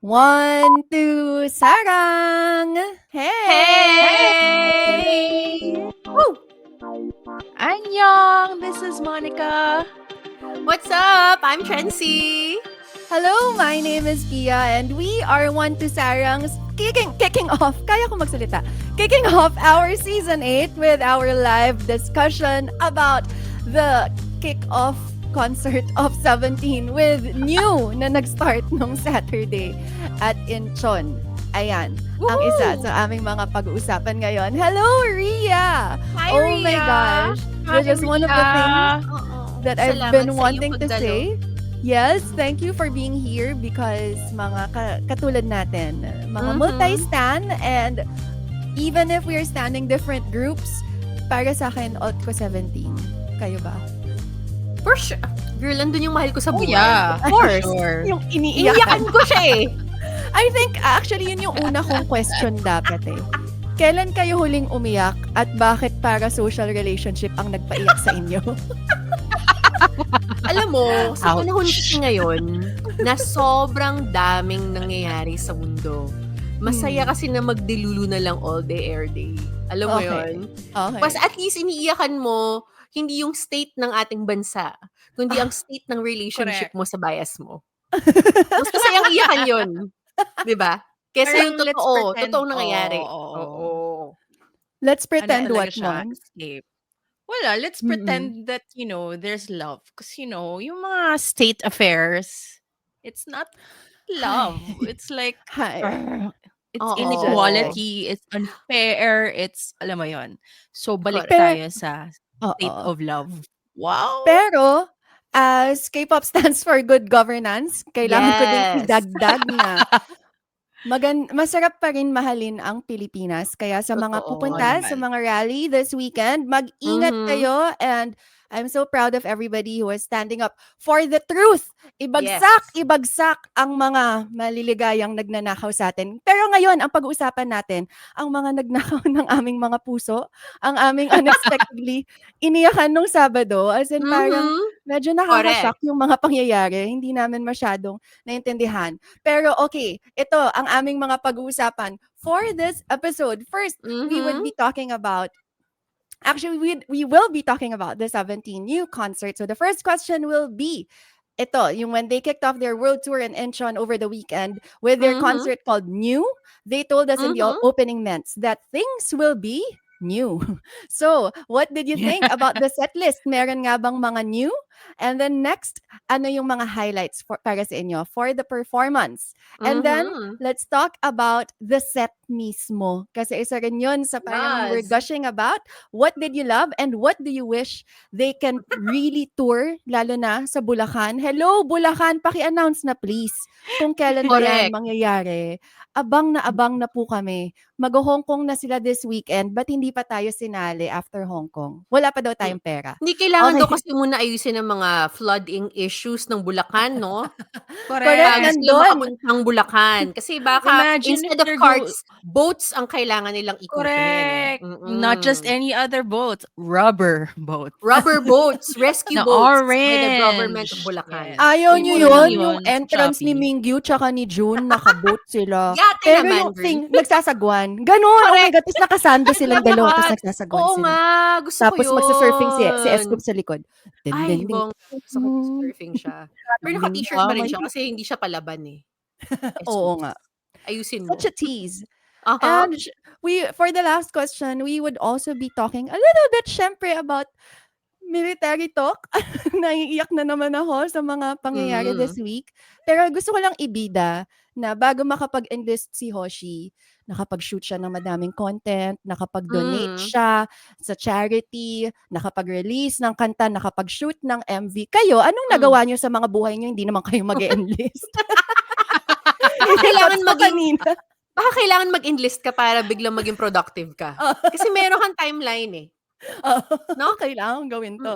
One, two, sarang! Hey! Hey! Woo! Annyeong! This is Monica. What's up? I'm Trency. Hello, my name is Pia and we are One to Sarang's kicking off. Kaya ko magsalita. Kicking off our season 8 with our live discussion about the kick-off concert of 17 with new na nag-start nung Saturday at Incheon. Ayan, ang isa sa aming mga pag-uusapan ngayon. Hello, Ria! Hi, Oh Ria. my gosh. Which is one of the things that I've Salamat been sa wanting iyong to pagdalo. say. Yes, thank you for being here because mga katulad natin, mga multi-stan, and even if we're standing different groups, para sa akin, alt ko 17. Kayo ba? For sure. Girl, andun yung mahal ko sa buhay. Of course. Sure. Yung iniiyakan. Iyakan ko siya eh. I think actually yun yung una kong question dapat eh. Kailan kayo huling umiyak at bakit para social relationship ang nagpaiyak sa inyo? Alam mo, sa Ouch. panahon kasi ngayon, na sobrang daming nangyayari sa mundo. Masaya kasi na magdelulu na lang all day, air day. Alam mo Okay. yun? Okay. Mas at least iniiyakan mo, hindi yung state ng ating bansa, kundi ang state ng relationship mo sa bias mo. Mas masayang iyakan yun. Diba? Kesa yung Parang let's totoo. pretend- Totoong nangyayari. Oo. Oo. Let's pretend Ano what, talaga siya, Mon? escape. Wala, let's pretend that, there's love. Because, yung mga state affairs, it's not love. It's like, Hi. it's Oo. inequality, it's unfair, it's, alam mo yon. So, balik Correct. tayo sa state Oo. of love. Wow! Pero, as K-pop stands for good governance, kailangan ko din Yes. idagdag na masarap pa rin mahalin ang Pilipinas. Kaya sa mga Totoo. pupunta sa mga rally this weekend, mag-ingat kayo, and I'm so proud of everybody who is standing up for the truth. Ibagsak ang mga maliligayang nagnanakaw sa atin. Pero ngayon, ang pag-uusapan natin, ang mga nagnakaw ng aming mga puso, ang aming unexpectedly iniyakan nung Sabado. As in, parang medyo nakaka-shock yung mga pangyayari. Hindi namin masyadong naintindihan. Pero okay, ito ang aming mga pag-uusapan for this episode. First, we would be talking about we will be talking about the 17 new concert. So the first question will be, ito, yung when they kicked off their world tour in Incheon over the weekend with their concert called New, they told us in the opening minutes that things will be new. So, what did you think about the set list? Meron nga bang mga new? And then next, ano yung mga highlights para sa inyo for the performance? And then, let's talk about the set mismo. Kasi isa rin yun sa parang we were gushing about. What did you love and what do you wish they can really tour, lalo na sa Bulacan? Hello, Bulacan, paki-announce na please kung kailan ba yan mangyayari. Abang na po kami. Mag-Hong Kong na sila this weekend, but hindi pa tayo sinali after Hong Kong. Wala pa daw tayong pera. Hindi kailangan daw kasi muna ayusin ang mga flooding issues ng Bulacan, no? Correct, Bago sila nandun. makapuntang Bulacan. Kasi baka Imagine instead if of they're carts, boats ang kailangan nilang ikutin. Correct. Not just any other boats, rubber boats. Rubber boats, rescue Na boats orange. by the government of Bulacan. Yes. Ayaw nyo Puro yun, lang yung yun sa entrance ni Shopee. Mingyu tsaka ni June, nakaboat sila. Yate Pero naman, yung girl. thing, nagsasagwan. Ganon, oh my God, tapos nakasando silang dalawa, tapos nagsasagwan Oo sila. nga, gusto Tapos ko yun. magsa-surfing si Scoop sa likod. Ay, bong, gusto ko surfing siya. Pero naka-t-shirt pa rin siya kasi hindi siya palaban eh. Oo nga. Ayusin mo. Such a tease. Uh-huh. And for the last question, we would also be talking a little bit, syempre, about military talk. Naiiyak na naman ako sa mga pangyayari this week. Pero gusto ko lang ibida na bago makapag-enlist si Hoshi, nakapag-shoot siya ng madaming content, nakapag-donate siya sa charity, nakapag-release ng kanta, nakapag-shoot ng MV. Kayo, anong nagawa niyo sa mga buhay niyo? Hindi naman kayo mag-enlist. Baka kailangan mag-enlist ka para biglang maging productive ka. Kasi meron kang timeline eh. No? Kailangan gawin to.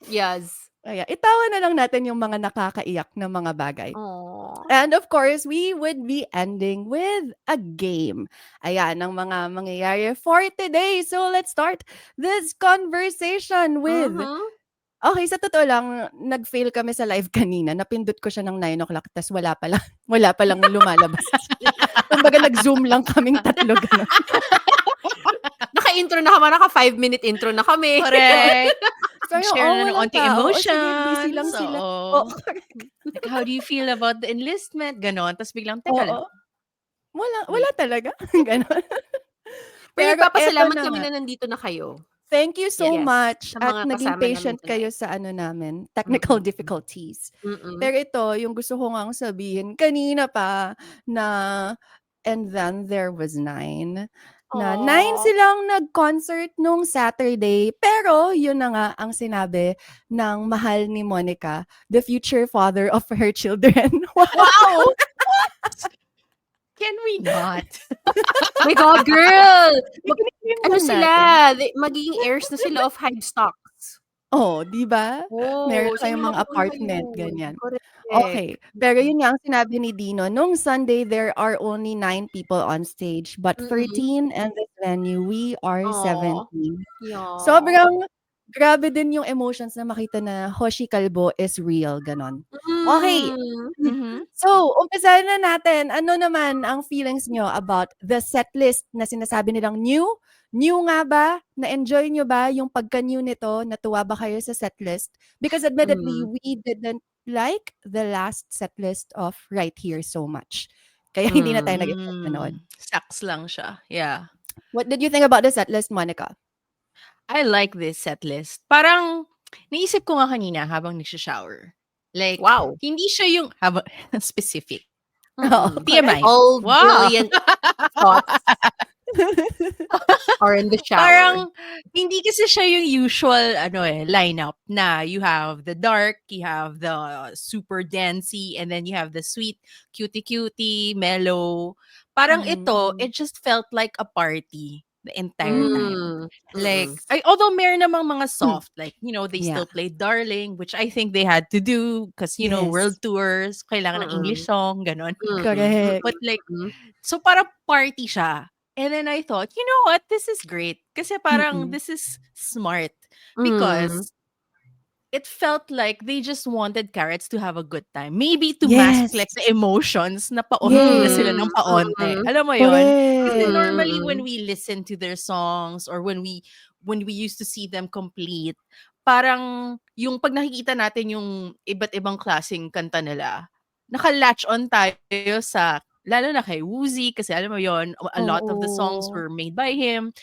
Yes. Kaya, itawa na lang natin yung mga nakakaiyak na mga bagay. Aww. And of course, we would be ending with a game. Ayan, ang mga mangyayari for today. So let's start this conversation with Okay, sa totoo lang, nag-fail kami sa live kanina. Napindot ko siya ng 9 o'clock tas wala palang lumalabas. Kumbaga nag-Zoom lang kaming 3 gano'n. Naka-intro na kami, naka 5-minute intro na kami. Correct. Sabi ko, Share na ng walang onting tao. O sige, busy lang emotions. sila. Oo. Oo, correct. Like, how do you feel about the enlistment? Ganon. Tapos biglang, teka lang. Oo. Wala talaga, gano'n. Pero Pero eto nagpapasalamat na kami nga. na nandito na kayo. Thank you so Yes. much Sa at mga naging kasama namin patient kayo tonight. sa technical Mm. difficulties. Mm. Pero ito, yung gusto ko ngang sabihin kanina pa na and then there was 9. Na 9 Aw. silang nag-concert nung Saturday. Pero yun na nga ang sinabi ng mahal ni Monica, the future father of her children. Wow! Can we not? My God, girl! Ano Ano natin? sila? Magiging heirs na sila of Hivestocks. Oh, 'di ba? Meron Oh, na sana kayong mga makuha apartment, yun. ganyan. Correct. Okay. Pero yun nga ang sinabi ni Dino, nung Sunday, there are only 9 people on stage, but 13 in this venue. We are Aw. 17. Yeah. Sobrang grabe din yung emotions na makita na Hoshi Kalbo is real, ganon. Okay. Mhm. So, umpisahan na natin. Ano naman ang feelings nyo about the setlist na sinasabi nilang new? New nga ba? Na-enjoy nyo ba yung pagka-new nito? Natuwa ba kayo sa setlist? Because admittedly, we didn't like the last setlist of Right Here so much. Kaya hindi na tayo nag-effort manood. Sucks lang siya. Yeah. What did you think about the setlist, Monica? I like this set list. Parang, naisip ko nga kanina habang nagsha-shower. Like, Wow. hindi siya yung, specific. Oo, TMI. All Wow. brilliant thoughts are in the shower. Parang, hindi kasi siya yung usual, lineup na you have the dark, you have the super dancey, and then you have the sweet, cutie-cutie, mellow. Parang ito, it just felt like a party the entire time. Like, although meron namang mga soft, like, they still played Darling, which I think they had to do because, world tours, kailangan ng English song, ganon. Correct. But like, so para party siya. And then I thought, you know what? This is great. Kasi parang this is smart. Because it felt like they just wanted Carrots to have a good time. Maybe to mask like the emotions na paonti na sila ng paonti. Alam mo yun? Kasi normally when we listen to their songs or when we used to see them complete, parang yung pag nakikita natin yung iba't ibang klaseng kanta nila, naka-latch on tayo sa lalo na kay Woozi kasi alam mo yon, a lot of the songs were made by him.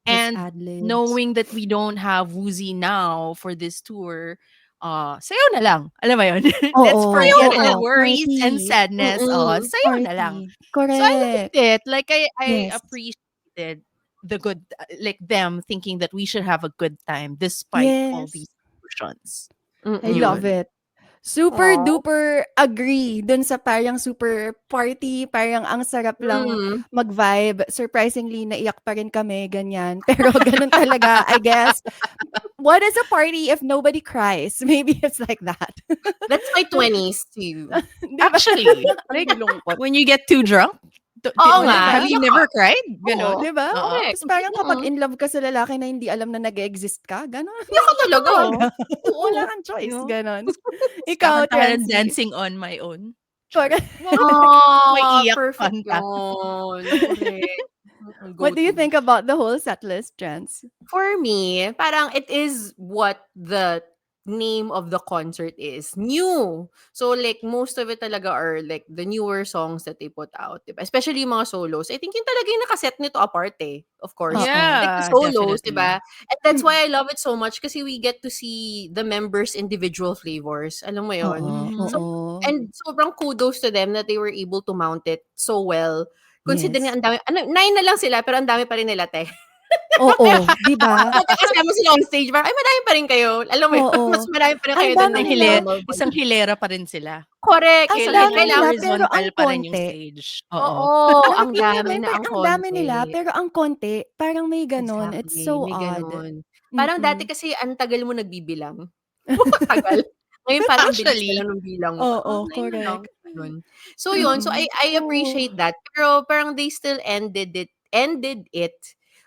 And knowing that we don't have Woozi now for this tour, sayo na lang. Alam mo yun? Let's forget the worries and sadness. Sayo na lang. Correct. So I liked it. Like I appreciated the good, like them thinking that we should have a good time despite all these emotions. I love it. Super duper agree dun sa parang super party, parang ang sarap lang mag-vibe. Surprisingly, naiyak pa rin kami, ganyan. Pero ganun talaga, I guess. What is a party if nobody cries? Maybe it's like that. That's my 20s too. Actually, like when you get too drunk, have you never cried? Ganon. Diba? Tapos parang kapag in love ka sa lalaki na hindi alam na nag-exist ka, ganon. Hindi ako talaga. Wala kang choice, ganon. Ikaw, Ikaw, dancing on my own. Correct. May iyak Perfect kanta. yun. Correct. What do you think about the whole set list, Jens? For me, parang it is what the name of the concert is. New. So like most of it talaga are like the newer songs that they put out. Diba? Especially yung mga solos. I think yun talaga yung nakaset nito apart of course. Yeah, like the solos, definitely. diba? And that's why I love it so much kasi we get to see the members' individual flavors. Alam mo yun? And sobrang kudos to them that they were able to mount it so well. Considering ang dami, 9 na lang sila pero ang dami pa rin nila, te. Oo, di ba? Kasama sila on stage, ay madami pa rin kayo. Alam mo yun, mas madami pa rin kayo doon na isang hilera pa rin sila. Correct. Kailangan horizontal pa rin yung stage. Oo, ang dami na ang konti. Ang dami nila, pero ang konti, parang may ganon. Exactly. It's so odd. Parang dati kasi ang tagal mo nagbibilang. Tagal. Ngayon parang bilis ka lang ng bilang mo. Oo, correct. So yun, so I appreciate that. Pero parang they still ended it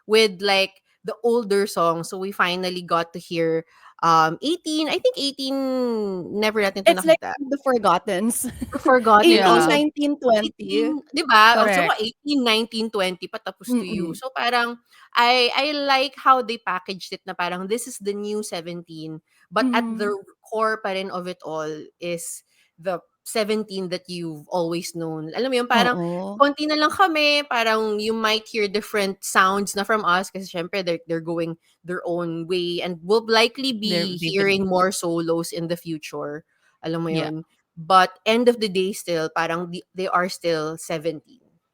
with like the older songs. So we finally got to hear 18, I think 18, never natin to It's like nakita. the Forgottens. Forgotten 18, Yeah. also. 19, 20. 18, 'di ba? Oh, so Correct. 18, 19, 20 patapos to you. Mm. So parang I like how they packaged it na parang this is the new 17, but at the Mm. core pa rin of it all is the 17 that you've always known. Alam mo yun, parang Oo. konti na lang kami, parang you might hear different sounds na from us kasi syempre they're going their own way and we'll likely be They've been hearing more solos in the future. Alam mo yeah. yun. But end of the day still, parang they are still 17.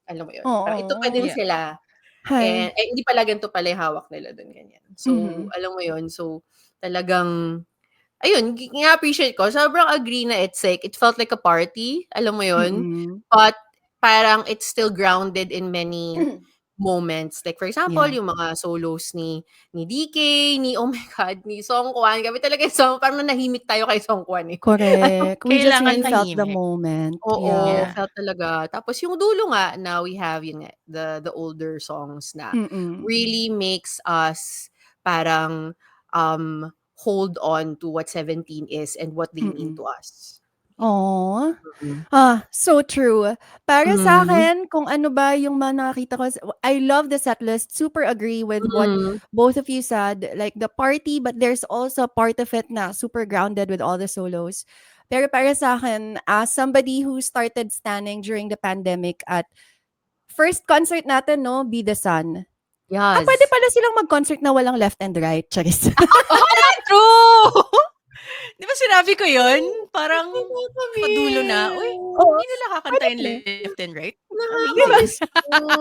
Alam mo yun. Parang ito pa din Oo. Yeah. sila. Hi. And hindi pala ganito pala yung hawak nila dun, ganyan. So, Mhm. alam mo yun. So, talagang, ayun, appreciate ko. Sobrang agree na it's like, it felt like a party. Alam mo yun. Mm. But, parang it's still grounded in many moments. Like, for example, Yeah. yung mga solos ni DK, ni, oh my God, ni Song Kwan. Kami talaga yung song, parang nanahimik tayo kay Song Kwan eh. Correct. We just Kailangan really felt the tahimik. moment. Oo, Yeah. Yeah. felt talaga. Tapos yung dulo nga, now we have yun nga, the older songs na Mm. really makes us parang hold on to what 17 is and what they mean Mm. to us. Aw. Mm. So true. Para sa Mhm. akin, kung ano ba yung mga nakakita ko I love the setlist. Super agree with what Mhm. both of you said. Like the party, but there's also a part of it na super grounded with all the solos. Pero para sa akin, as somebody who started standing during the pandemic at first concert natin, no, Be The Sun. Pwede Yes. pala silang mag-concert na walang left and right. Charis. True! Di ba sinabi ko yun? Parang padulo na. Uy, Oo, hindi nila kakanta pwede yung pala. left and right. Diba? Amazing.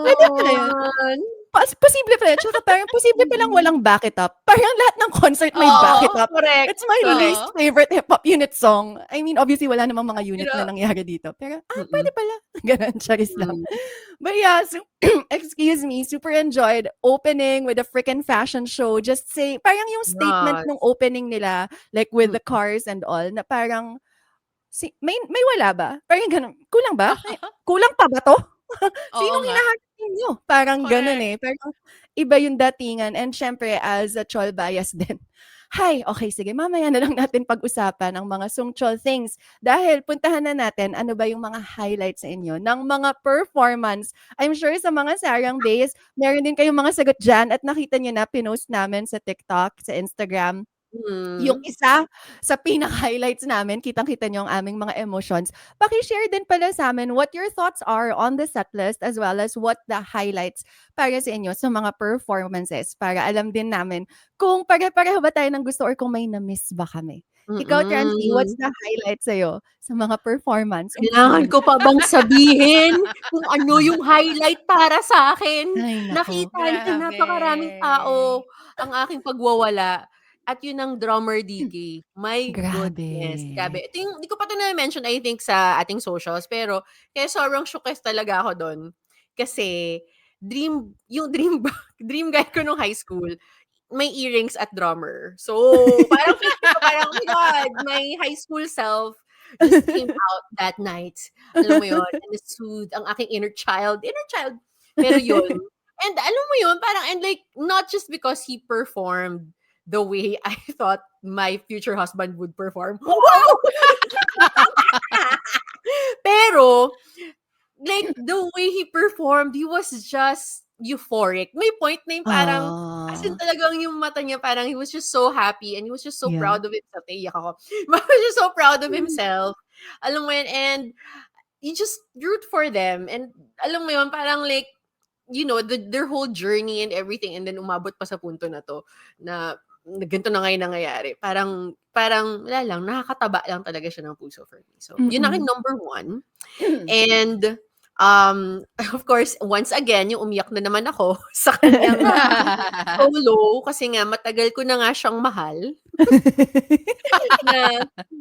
Pwede pala yun. Nakakamiss yun. Posible pala. Tsaka parang posible palang walang back it up. Parang lahat ng concert may back it Oo. up. Correct. It's my least Oo. favorite hip-hop unit song. I mean, obviously, wala namang mga unit Pero, na nangyari dito. Pero, mm-mm. pwede pala. Ganun, charis lang. Mm. But yeah, so, excuse me, super enjoyed opening with a freaking fashion show. Just say, parang yung statement Yes. nung opening nila, like with the Mm. cars and all, na parang, may wala ba? Parang ganun. Kulang ba? Kulang pa ba to? Oo Sinong nga. hinahanap ninyo? Parang ganun Correct. eh. Parang iba yung datingan. And syempre, as a chol bias din. Hi, okay, sige, mamaya na lang natin pag-usapan ang mga sungchol things. Dahil puntahan na natin ano ba yung mga highlights sa inyo ng mga performance. I'm sure sa mga Sarang Days, meron din kayong mga sagot dyan at nakita nyo na, pinost namin sa TikTok, sa Instagram. Yung Mm. isa sa pinaka-highlights namin, kitang-kita niyo ang aming mga emotions. Paki-share din pala sa amin what your thoughts are on the setlist as well as what the highlights para sa inyo sa mga performances para alam din namin kung pare-pareho ba tayo ng gusto or kung may na-miss ba kami. Ikaw, Trancy, what's Mm. the highlight sa'yo sa mga performance? Kailangan ko pa bang sabihin kung ano yung highlight para sa akin? Ay, naku. Nakita ng napakaraming tao ang aking pagwawala at yun ang drummer DK. My goodness, Grabe. grabe. Ito yung, di ko pa ito na-mention I think sa ating socials, pero kaya sobrang shookes talaga ako doon. Kasi yung dream guy ko nung high school, may earrings at drummer. So, parang feeling ko parang, oh my God, my high school self just came out that night. Alam mo yun, and soothed ang aking inner child. Pero yun. And alam mo yun, parang, and like, not just because he performed the way I thought my future husband would perform. Wow! Pero, like, the way he performed, he was just euphoric. May point na yung parang, as in talagang yung mata niya, parang he was just so happy and he was just so Yeah. proud of himself. Iyak ako. He was just so proud of himself. Alam mo yun, and you just root for them. And alam mo yun, parang like, you know, their whole journey and everything, and then umabot pa sa punto na to, na ganito na ngayon nangyayari. Parang, wala lang, nakakataba lang talaga siya ng puso for me. So, yun aking number one. And, of course, once again, yung umiyak na naman ako sa kanyang solo, kasi nga, matagal ko na nga siyang mahal.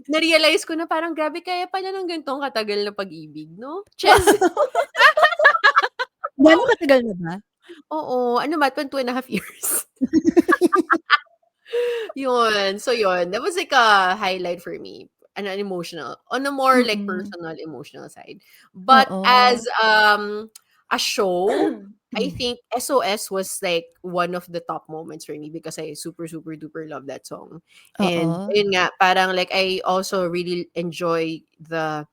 Na-realize ko na parang, grabe, kaya pala ng ganitong katagal na pag-ibig, no? Chess! Gano'ng katagal na ba? Oo, ano ba, 2.5 years. Yun. So yun, that was like a highlight for me. An emotional, on a more like personal, emotional side. But Oo. as a show, I think SOS was like one of the top moments for me because I super super duper love that song. And Oo. yun nga, parang like I also really enjoy the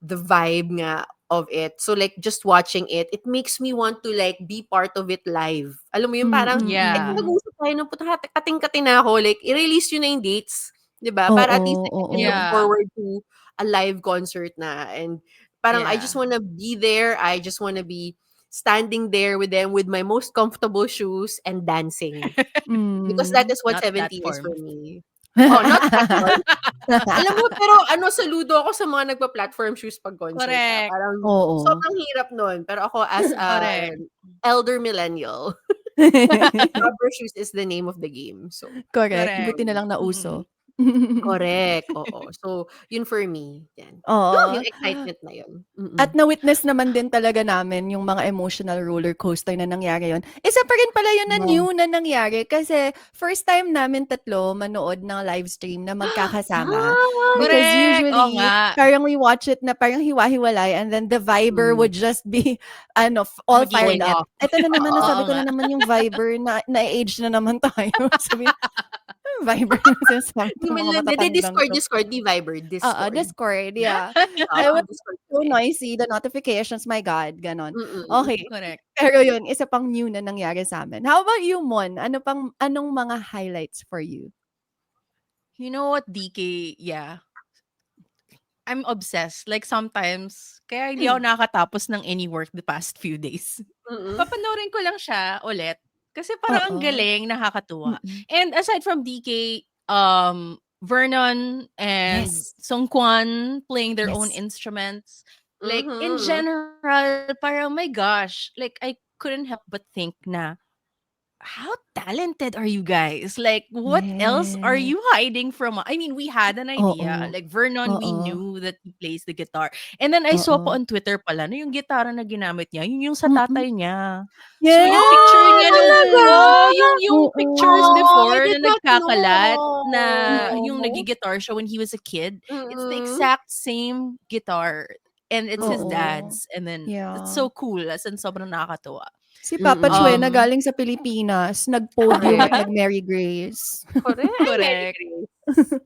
vibe nga of it. So like just watching it, it makes me want to like be part of it live. Alam mo yun, parang like Yeah. nag-uusap tayo ng puta kating-kati na ako, like i-release yun na yung dates, 'di ba? Oo, Para at least I can look oo. Yeah. forward to a live concert na. And parang I just Yeah. wanna be there. I just wanna be standing there with them with my most comfortable shoes and dancing. Because that Hmm. is what Not that 17 is for form. me. Oh, not platform. Alam mo, pero ano, saludo ako sa mga nagpa-platform shoes 'pag concert, Correct. Parang Oo. sobrang hirap nun. Pero ako as Correct. an elder millennial, rubber shoes is the name of the game. So, Correct, yun for Correct. buti na me. lang Mm. nauso. Correct, oo. So, yun for me, yan. Yun, Oo. yung excitement na yun. At na-witness naman din talaga namin yung mga emotional roller coaster na nangyari yun. Isa pa rin pala yun na Wow. new na nangyari kasi first time namin tatlo manood ng live stream na magkakasama. Because Correct. Oo usually, nga. parang we watch it na parang hiwa-hiwalay and then the Viber Mm. would just be all fired Going Magiging up. off. Ito na naman, oo nasabi ko nga. na naman yung Viber na-age na naman tayo. Sabi, Viber na sinasabi Di ng man mga lang, matatandang to. Discord, di Viber, Oo, Discord. Discord, yeah. I Oo, was Discord so kami. noisy, the notifications, my God, ganon. Mm. Okay. Correct. Pero yun, isa pang new na nangyari sa amin. How about you, Mon? Anong mga highlights for you? You know what, DK? Yeah. I'm obsessed. Like sometimes, kaya hindi ako nakakatapos ng any work the past few days. Mm. Papanoorin ko lang siya ulit. Kasi parang ang Oo. galing, nakakatuwa. Mm. And aside from DK, Vernon and Yes. Sungkwan playing their own Yes. instruments. Like, in Mhm. general, parang, my gosh, like, I couldn't help but think na, how talented are you guys? Like, what else are Yes. you hiding from? I mean, we had an idea. Oo. Like, Vernon, we Oo. knew that he plays the guitar. And then I saw po Oo. on Twitter pala na yung gitara na ginamit niya, yun yung sa Mm. tatay niya. So, Yes! yung picture niya nung, Talaga? yung pictures Oh, I before did na not nagkakalat na yung know. nagigitar siya when he was a kid, it's the Mm. exact same guitar. And it's his Oo. dad's. And then, it's so Yeah. cool. As in, sobrang nakakatuwa. Si Papa Mm. Chue na galing sa Pilipinas, nag-podium at Correct. nag-Mary Grace. Correct. Ay, Mary Correct. Grace.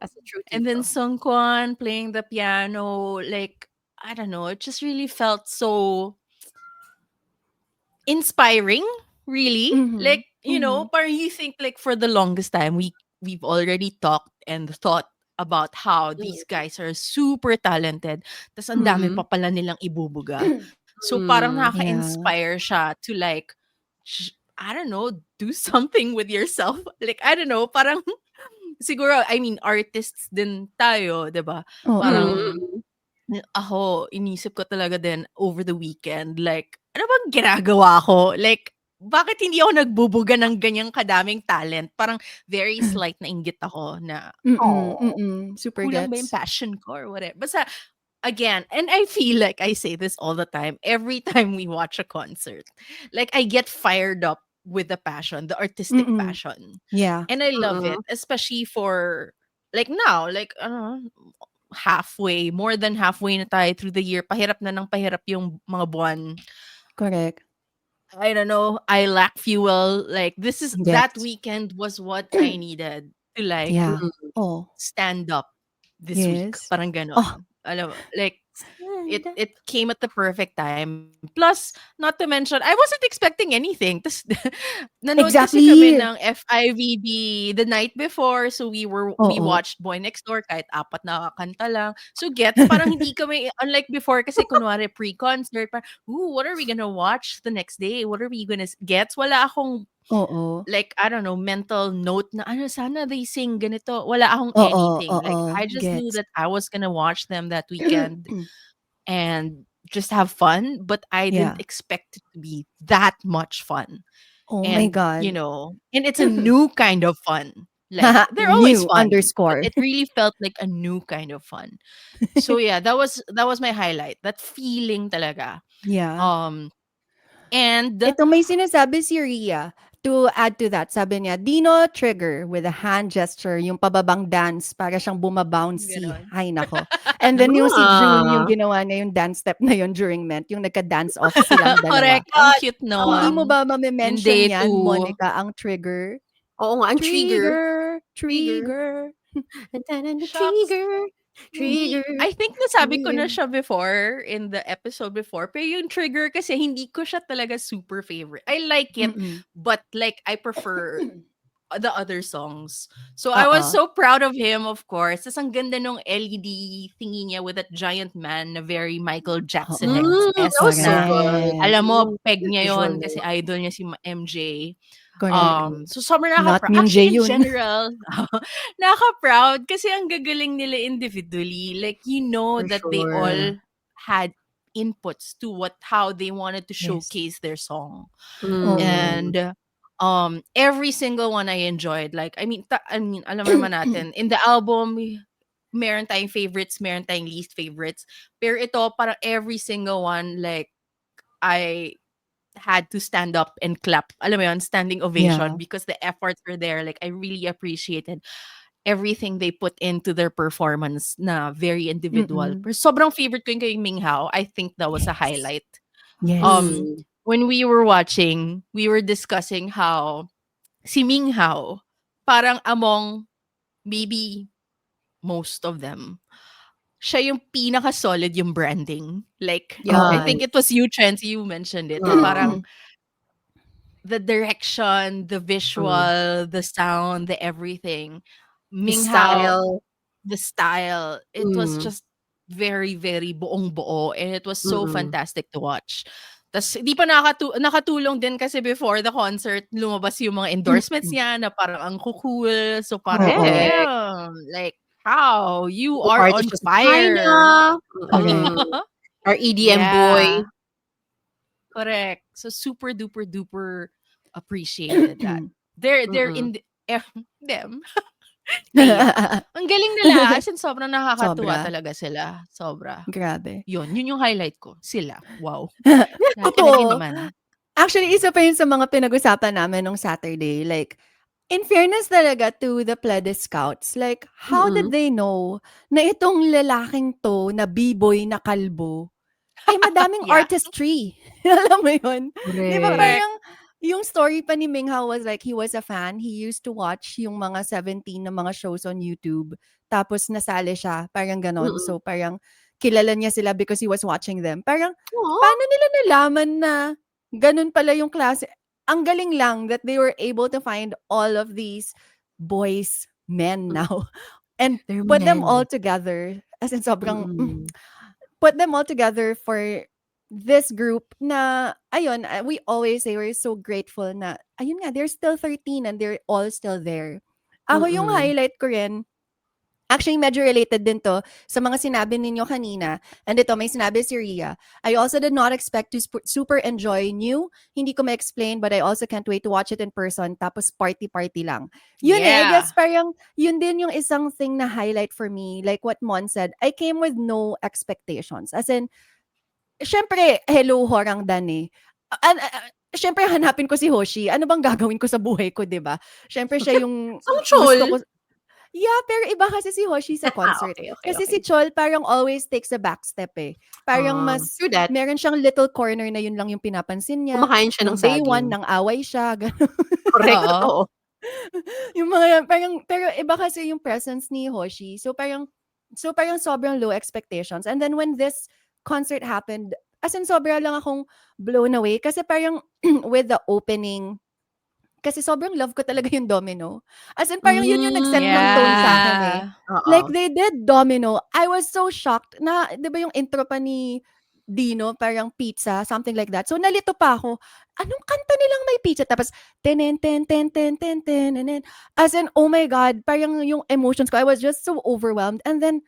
As a true And then tito. Sungkwan playing the piano, like, I don't know, it just really felt so inspiring, really. Mhm. Like, you know, Mhm. parang you think like for the longest time, we've already talked and thought about how these guys are super talented. Tas ang dami Mhm. pa pala nilang ibubuga. So parang Mm. Yeah. nakaka-inspire siya to like, I don't know, do something with yourself. Like, I don't know, parang siguro, I mean, artists din tayo, 'di ba? Parang Mm. ako, inisip ko talaga din over the weekend, like, ano bang ginagawa ko? Like, bakit hindi ako nagbubuga ng ganyang kadaming talent? Parang very slight na inggit ako na, Super kulang ba yung gets. passion ko or whatever. Basta, again, and I feel like I say this all the time, every time we watch a concert, like, I get fired up with the passion, the artistic passion. Yeah. And I love it, Mm. especially for, like now, like, more than halfway na tayo through the year, pahirap na ng pahirap yung mga buwan. Correct. I don't know, I lack fuel. Like, that Gets. weekend was what I needed to like Yeah. Mm. Oh. stand up this week. Yes. Parang Oh. ganon. Alam mo, like, it came at the perfect time. Plus, not to mention, I wasn't expecting anything. Tas, nanood kasi kami Exactly. ng FIVB the night before. So, we Oo. watched Boy Next Door kahit 4 na kanta lang. So, gets, parang hindi kami, unlike before kasi kunwari pre-concert, parang, what are we gonna watch the next day? What are we gonna, gets? Wala akong, Oo. like, I don't know, mental note na, sana they sing ganito. Wala akong Oo, anything. Like, oo. I just knew Gets. that I was gonna watch them that weekend and just have fun, but I Yeah. didn't expect it to be that much fun. Oh my And, God. and it's a new kind of fun. Like, they're always New fun, underscore. but it really felt like a new kind of fun. So yeah, that was my highlight. That feeling talaga. Yeah. And Ito may sinasabi si Rhea, to add to that, sabi niya, Dino Trigger with a hand gesture, yung pababang dance, para siyang bumabouncy. Ganon. Ay, nako. And then yung si June, yung Ah. ginawa niya yung dance step na yun during Ment, yung nagka-dance off silang dalawa. Correct. Ang cute Hindi mo nun. ba In mame-mention day yan, 2. Monica, ang trigger? Oo nga, ang trigger. Trigger. Shucks. Hindi. Trigger. I think nasabi ko na Trigger. siya before in the episode before. Pero yung trigger kasi hindi ko siya talaga super favorite. I like it, but like I prefer the other songs. So I was so proud of him, of course. Tas ang ganda nung LED thingy niya with that giant man na very Michael Jackson That was so na. good. Alam mo, peg Good niya visual yon kasi mo. idol niya si MJ. Correct. So sobrang Not nakaka-proud. Myung Actually, Jae in yun. general, nakaka-proud kasi ang gagaling nila individually. Like, you know For that they sure. all had inputs to how they wanted to Yes. showcase their song. Mm. And every single one I enjoyed. Like, I mean, alam mo naman natin, in the album, meron tayong favorites, meron tayong least favorites. Pero ito, parang every single one, like, I had to stand up and clap. Alam mo yun, standing ovation, Yeah. because the efforts were there. Like, I really appreciated everything they put into their performance na very individual. Pero sobrang favorite ko yung kay Minghao. I think that was a highlight. Yes. When we were watching, we were discussing how si Minghao, parang among maybe most of them, siya yung pinaka-solid yung branding. Like, I think it was you, Chancy, you mentioned it. Na parang the direction, the visual, the sound, the everything. Minghao, the style, it was just very, very buong-buo. And it was so fantastic to watch. Tas di pa nakatulong din kasi before the concert, lumabas yung mga endorsements niya na parang ang cool. So parang, damn, like, how? You are on fire. Our EDM boy. Correct. So super duper duper appreciated that. They're in them. Ang galing nila. As in, sobrang nakakatuwa talaga sila. Sobra. Grabe. Yun yung highlight ko. Sila. Wow. Totoo. Actually, isa pa yun sa mga pinag-usapan namin nung Saturday. Like, in fairness talaga to the Pledis Scouts, like, how did they know na itong lalaking to, na b-boy, na kalbo, ay madaming artistry. Alam mo yun? Di ba parang, yung story pa ni Minghao was like, he was a fan. He used to watch yung mga 17 na mga shows on YouTube. Tapos nasali siya. Parang ganon. So parang kilala niya sila because he was watching them. Parang, paano nila nalaman na ganun pala yung klase? Ang galing lang that they were able to find all of these boys, men now. And put them all together. As in sobrang, put them all together for this group na, ayun, we always say we're so grateful na, ayun nga, they're still 13 and they're all still there. Ako yung highlight ko rin, actually medyo related din to sa mga sinabi ninyo kanina. And ito, may sinabi si Rhea. I also did not expect to super enjoy New. Hindi ko ma-explain, but I also can't wait to watch it in person. Tapos party-party lang. Yun I guess parang, yun din yung isang thing na highlight for me. Like what Mon said, I came with no expectations. As in, syempre, hello, Horang Dan eh. Syempre, hanapin ko si Hoshi. Ano bang gagawin ko sa buhay ko, di ba? Syempre, siya yung gusto ko. Yeah, pero iba kasi si Hoshi sa concert. Kasi si Chol parang always takes a back step eh. Parang mas, meron siyang little corner na yun lang yung pinapansin niya. Kumakain siya ng day saging. one, nang away siya. Correct, totoo. Yung mga, parang, pero iba kasi yung presence ni Hoshi. So parang sobrang low expectations. And then when this concert happened, as in sobra lang akong blown away kasi parang with the opening, kasi sobrang love ko talaga yung Domino. As in parang yun yung nag-set ng tone sa akin eh. Like they did Domino. I was so shocked na, di ba yung intro pa ni Dino, parang pizza, something like that. So nalito pa ako, anong kanta nilang may pizza? Tapos, ten. As in, oh my God, parang yung emotions ko, I was just so overwhelmed. And then,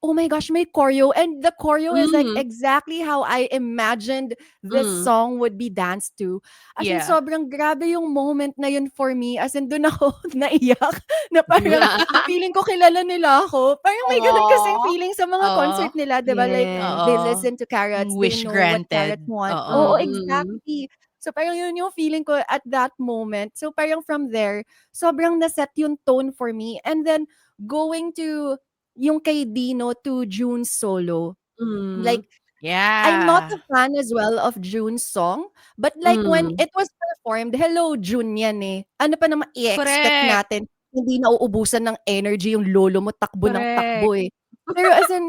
oh my gosh, may choreo. And the choreo is like exactly how I imagined this song would be danced to. As in, sobrang grabe yung moment na yun for me. As in, dun ako naiyak. Na parang, feeling ko kilala nila ako. Parang may ganun kasing feeling sa mga concert nila, di ba? Like, they listen to Carrots. Wish they know granted. what Carrots want. Oo, exactly. So parang yun yung feeling ko at that moment. So parang from there, sobrang naset yung tone for me. And then going to yung kay Dino to June's solo. Mm. Like, I'm not a Yeah. fan as well of June's song, but like when Mm. it was performed, hello June yan eh. Ano pa naman i-expect Correct. natin? Hindi nauubusan ng energy yung lolo mo, takbo ng Correct. takbo eh. Pero as in,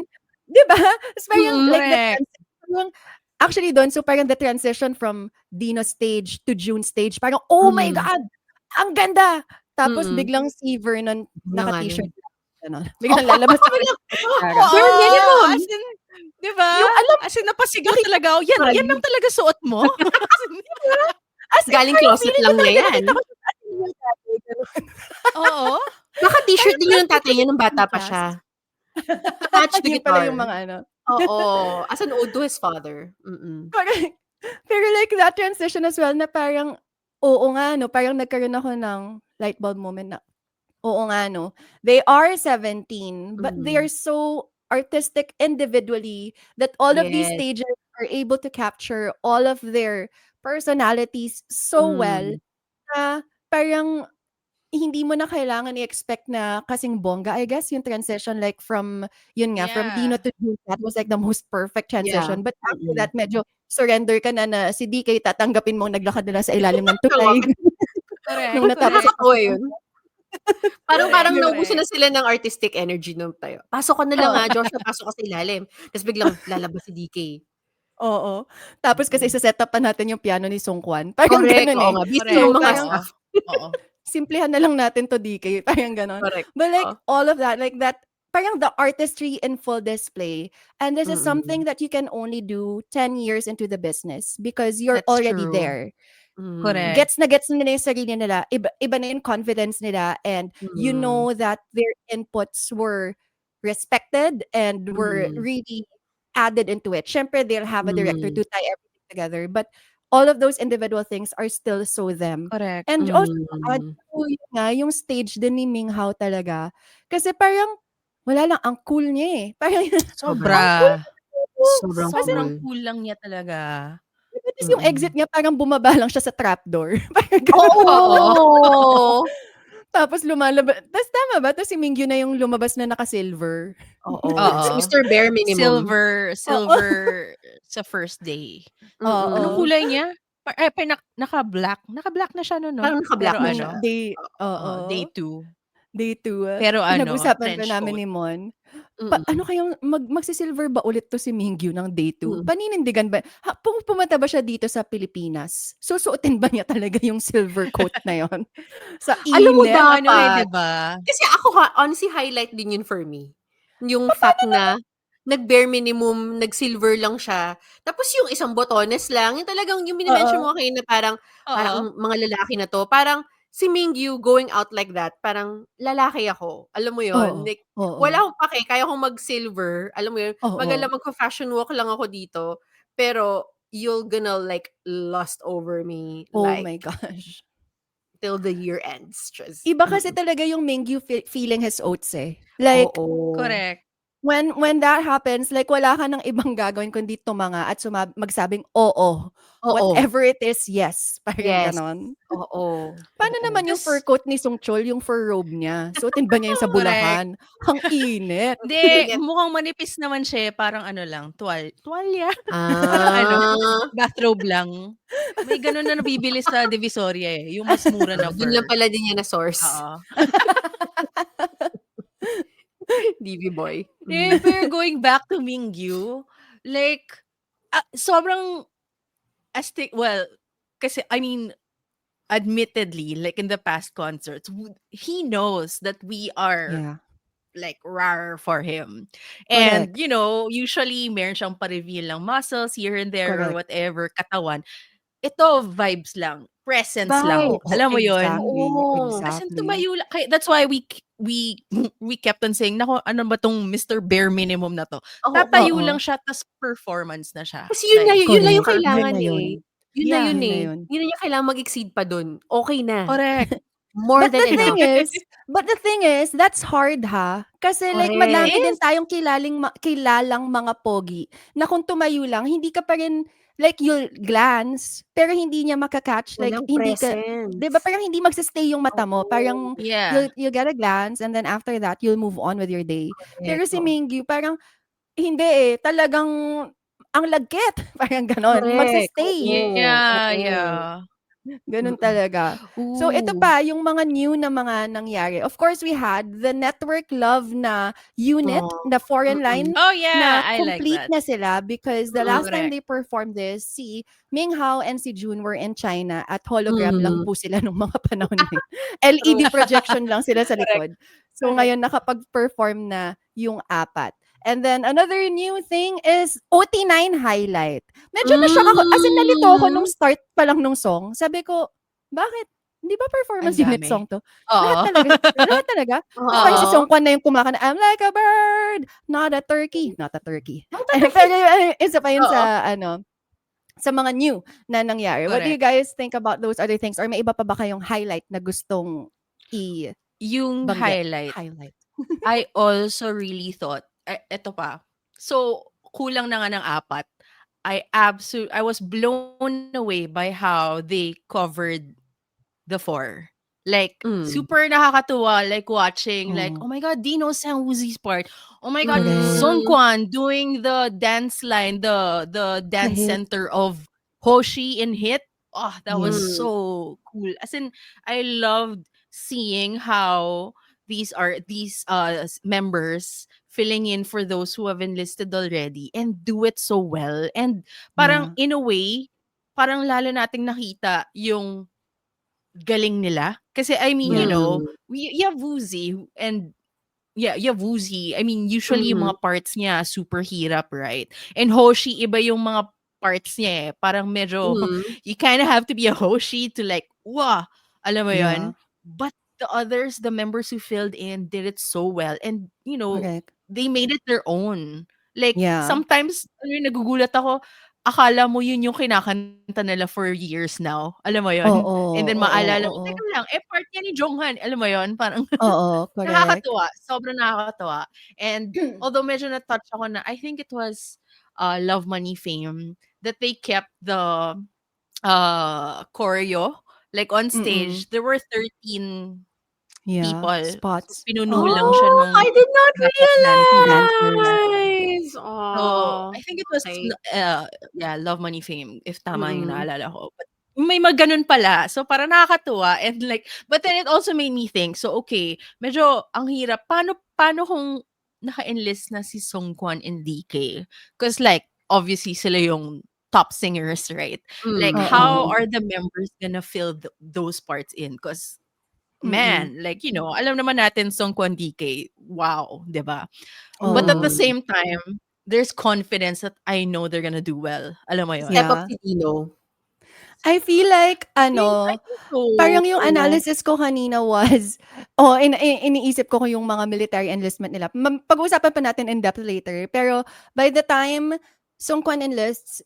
di ba? It's parang Mm. like the Correct. transition, actually doon, so parang the transition from Dino stage to June stage, parang, oh my Mm. God, ang ganda! Tapos Mm. biglang si Vernon Biglang naka-t-shirt ano. lang. Biglang lalabas Oo, naman biglang yung Sarah. Oo, Bare minimum. as in, 'di ba? Yung alam, As in napasigaw nakita talaga ako. Yan Sorry. lang talaga suot mo? As in, as in, Galing parang closet feeling ko lang niya talaga yan. nakita ko siya sa atelier dati, ganun. oo. Baka t-shirt Parang din yun ng tatay plastic niya nung bata pa cast. siya. Match the Yun pala yung guitar. mga ano. Oo, as an ode to his father. Mm. Correct. Pero like that transition as well na parang, oo nga no, parang nagkaroon ako ng light bulb moment na, oo nga no, they are 17, but they Mm. are so artistic individually that all of these Yes. stages are able to capture all of their personalities so well Mm. na parang hindi mo na kailangan i-expect na kasing bongga. I guess yung transition like from, yun nga, from Dino Yeah. to June, that was like the most perfect Yeah. transition. But after Mm. that, medyo surrender ka na si DK tatanggapin mong naglakad nila sa ilalim ng tulay. Correct. Nung natapos Correct. ang Nakakatawa yun. Parang Correct. naubusan na Correct. sila ng artistic energy nung tayo. Pasok ka na lang Oo. Joshua, pasok ka sa ilalim. Tapos biglang lalabas si DK. Oo. Tapos kasi Mm. isa-set up pa natin yung piano ni Songkwan. Parang Correct, ganun oo eh. nga. Busy Correct. yung So mga parang Oo. staff. Oo. simplihan na lang natin to DK. Parang ganon. Correct. But like Oo. all of that, like that, parang the artistry in full display. And this is Mm. something that you can only do 10 years into the business because you're That's already true. there. Mm. Correct. Gets na nila yung sarili nila. Iba na yung confidence nila. And you Mm. know that their inputs were respected and were Mm. really added into it. Syempre, they'll have a director Mm. to tie everything together. But all of those individual things are still so them. Correct. And also, add Mm. to yun nga, yung stage din ni Ming Hao talaga. Kasi parang, wala lang, ang cool niya eh. Parang, Sobra. ang cool. Sobrang As in, Sobrang cool. cool lang niya talaga. tapos yung exit Mm. niya, parang bumaba lang siya sa trapdoor. Parang Oo. ganun. Tapos lumalabas. Tapos tama ba? Tapos si Mingyu na yung lumabas na naka-silver. Oo. Si Oo. Mr. Bare Minimum. Silver Oo. sa first day. Oo. Anong Mm. kulay niya? Naka-black. Naka-black na siya no'n, 'no? Parang naka-black Pero na Nung siya. day, Oo, day oo. 2. Day 2. Pero Pinag-usapan pa trench namin coat. ni Mon. Ano Mm. kayang magsi-silver ba ulit to si Mingyu ng day 2? Mm. Paninindigan ba? Pumunta ba siya dito sa Pilipinas? Susuotin ba niya talaga yung silver coat na yon? Sa Alam mo init? dapat. Ano eh, 'di ba? Kasi ako honestly, highlight din yun for me. Yung fact na nag-bare minimum, nag-silver lang siya. Tapos yung isang botones lang, yung talagang yung mini-mention Oo. mo kanina, parang Oo. mga lalaki na to. Parang si Mingyu going out like that, parang lalaki ako. Alam mo yun? Oo. Like, Oo. wala akong pake. Kaya akong mag-silver. Alam mo yun? Oo. Magfa-fashion walk lang ako dito. Pero you're gonna like lust over me Oh like my gosh. till the year ends. Just, Iba kasi talaga yung Mingyu feeling his oats eh. Like, oo. Correct. when that happens, like wala ka ng ibang gagawin kundi tumanga at magsabing oo. Oo. Whatever it is, yes. Parang Yes. ganon. Oo. Paano Oo. naman yung fur coat ni Song Chol, yung fur robe niya? Suotin ba niya yung sa Correct. Bulacan? Ang init. Hindi, mukhang manipis naman siya, parang ano lang, tuwalya. Parang bathrobe lang. May gano'n na nabibili sa Divisoria eh, yung mas mura na Dun lang fur. pala din yan na source. Oo. DB boy. Pero going back to Mingyu, like, sobrang kasi I mean, admittedly, like in the past concerts, he knows that we are Yeah. like rare for him. Correct. And, usually meron siyang pa-reveal ng muscles here and there or Correct. whatever, katawan. Ito, vibes lang. Presence lang. Vibes. Alam mo yun? Exactly. Oo. As in, Exactly. tumayo lang. That's why we kept on saying, nako, ano ba tong Mr. Bare Minimum na to? Oo. Tatayo Oo. lang siya, tas performance na siya. Kasi yun lang yung Correct. kailangan Yun na yun. eh. Yun na Yeah. yun Yun na eh. yun. Hindi na niya kailangan mag-exceed pa dun. Okay na. Correct. More But than the thing enough. is, that's hard ha. Kasi like Correct. madami din tayong kilalang mga pogi na kung tumayo lang, hindi ka pa rin like you'll glance, pero hindi niya makakatch, like Walang hindi ka, 'di ba presence. parang hindi magse-stay yung mata mo, Oo. parang Yeah. you'll get a glance and then after that you'll move on with your day. Pero Correct, si oo. Mingyu parang hindi eh, talagang ang lagkit, parang gano'n, Correct, magse-stay. oo, Yeah, oo. yeah. Gano'n Mm. talaga. So ito Ooh. pa yung mga new na mga nangyari. Of course, we had the Network Love na unit, Oh, the foreign mm. line Oh yeah, na I like complete that. na sila because the Mm. last time Correct. they performed this, si Minghao and si June were in China at hologram lang Mhm. po sila nung mga panahon na yun. True. LED projection lang sila sa Correct, likod. So correct. ngayon nakapag-perform na yung apat. And then another new thing is OT9 highlight. Medyo na-shock ako. As in, nalito ako nung Hmm. start pa lang nung song. Sabi ko, bakit? Hindi ba Ang performance unit dami. song to? Lahat Oo. talaga. Lahat talaga. Tapos parang si Oo. Oo. Songkwan na yung kumakanta, I'm like a bird, not a turkey. Not a turkey. Not Pero isa pa yun Oo. sa mga new na nangyari. What do you Correct. guys think about those other things? Or may iba pa ba kayong highlight na gustong Yung i-banggit? highlight, Highlight. I also really thought, eto pa. So, kulang na nga ng apat. I was blown away by how they covered the four. Like, Hmm. super nakakatuwa, like watching, like, Oh, oh my God, Dino sang Woozy's part. Oh my God, correct. Son Hmm. Kwan doing the dance line, the The dance hit. center of Hoshi in Hit. Oh, that was Yes. Hmm. so cool. As in, I loved seeing how these members filling in for those who have enlisted already and do it so well. And parang Yeah. in a way, parang lalo nating nakita yung galing nila. Kasi I mean, Yeah. Mm. you have Woozy and yeah, you have Woozy. I mean, usually yung Mhm. mga parts niya super hirap, right? And Hoshi, iba yung mga parts niya eh. Parang medyo, Mhm. you kind of have to be a Hoshi to like, wah, alam mo Yeah. yun? But the others, the members who filled in, did it so well. And, Correct. they made it their own. Like, Yeah. sometimes, nagugulat ako, akala mo yun yung kinakanta nila for years now. Alam mo yun? Oo, And then oo, maalala mo, oo. teka lang, part niya ni Jonghan. Alam mo yun? Parang, Oo, correct. nakakatuwa, sobrang nakakatuwa. And although medyo na-touch ako na, I think it was Love Money Fame, that they kept the choreo. Like on Mm. stage, there were 13 Yeah, people. So spots. pinuno lang Oo, siya Oh, nung I did not backup dancers. dancers. realize. So, Oh, I think it was, okay. yeah, Love Money Fame, if tama yung Mm. naalala ko. But may mga ganun pala. So, parang nakakatuwa and like, but then it also made me think, so okay, medyo ang hirap. Paano kung naka-enlist na si Songkwan and DK? Because like, obviously sila yung top singers, right? Like, Mm. how Oo. are the members gonna fill those parts in? Because Mm. man, like, alam naman natin Songkwan DK, wow, 'di ba? But at the Oo. Mm. same time, there's confidence that I know they're gonna do well. Alam mo Step yun? up Yeah. si Dino. I feel like I think so. parang yung analysis ko kanina was, iniisip ko kung yung mga military enlistment nila. Pag-uusapan pa natin in depth later. Pero by the time Songkwan enlists,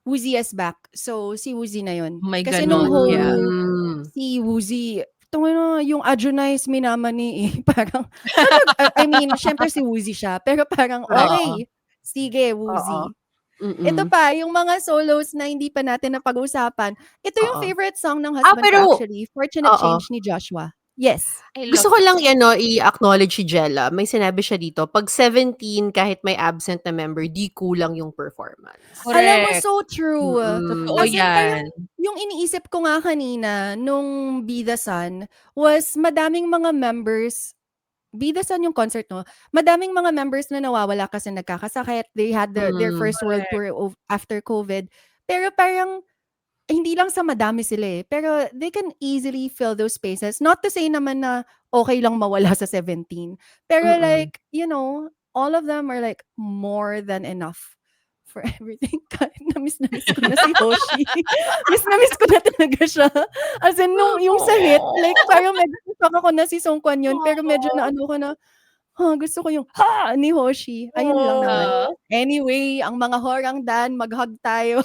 Woozy is back. So, si Woozy na yun. May Kasi nung ganon, yeah. whole, Mm. si Woozy, tungin yung Adjonize minamani eh. Parang, I mean, syempre si Woozy siya. Pero parang, Correct. Oo. okay, sige, Oo. Woozy. Ito Mm. pa, yung mga solos na hindi pa natin napag-usapan. Ito yung Oo. favorite song ng husband ko Pero actually, Fortunate oo. Change ni Joshua. Yes. I Gusto love ko that lang song. i-acknowledge si Jella. May sinabi siya dito, pag 17 kahit may absent na member, di kulang yung performance. Alam mo, Correct. so true. Totoo As in, parang, yan. yung iniisip ko nga kanina, nung Be The Sun, was madaming mga members, Be The Sun yung concert, no? Madaming mga members na nawawala kasi nagkakasakit. They had their Mm. first world Correct. tour after COVID. Pero parang, hindi lang sa madami sila eh. Pero they can easily fill those spaces. Not to say naman na okay lang mawala sa 17. Pero Mm. like, all of them are like more than enough for everything. Kahit na miss ko na si Hoshi. Miss na miss ko na talaga siya. As in, yung sa hit, like, parang medyo shock ako na si Songkwan yun. Pero medyo na ano ko na, gusto ko yung, ni Hoshi. Ayun lang naman. Ah, Anyway, ang mga horang dan, mag-hug tayo.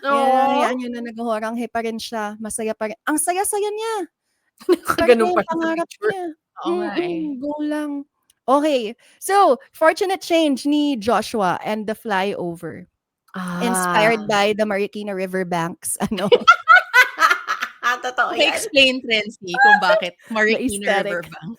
Ayan, Oo. hayaan niyo na nag-horanghe pa rin siya, masaya pa rin. Ang saya-saya niya, iba rin Nakaganon na pa yung siya sa pangarap picture. niya. oo nga eh. Go lang. Okay, so, Fortunate Change ni Joshua and The Flyover. Inspired Ah. by the Marikina riverbanks, Totoo yan. explain Trency kung bakit the Marikina aesthetic. Riverbank.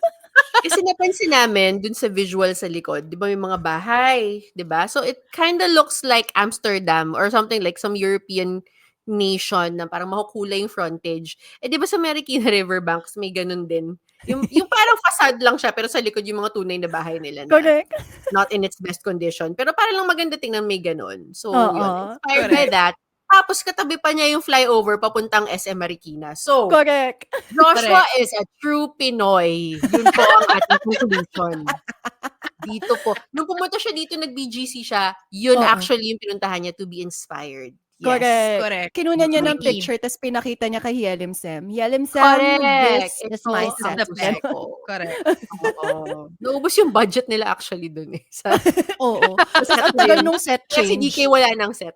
Kasi napansin namin dun sa visual sa likod, 'di ba may mga bahay, 'di ba? So it kinda looks like Amsterdam or something like some European nation na parang makukulay yung frontage. Eh 'di ba sa Marikina Riverbanks may ganun din. Yung parang facade lang siya pero sa likod yung mga tunay na bahay nila na Correct. not in its best condition. Pero parang lang maganda tingnan may ganun. So yun, Oo. inspired by Correct. that. Tapos katabi pa niya yung flyover papuntang SM Marikina. So, Correct. Joshua Correct. is a true Pinoy. Yun po ang ating conclusion. Dito po. Nung pumunta siya dito, nag-BGC siya, yun Oo. actually yung pinuntahan niya to be inspired. Yes. Correct. Correct. Kinuha niya ng Agree. picture tapos pinakita niya kay Yelim Sem. Yelim Sem, Correct. this is my Ito set. ang The gusto best. ko. Correct. Oo. Naubos yung budget nila actually dun eh. Sa Oo. Tapos set ang na tagal yun. nung set Kaya si change. DK wala ng set.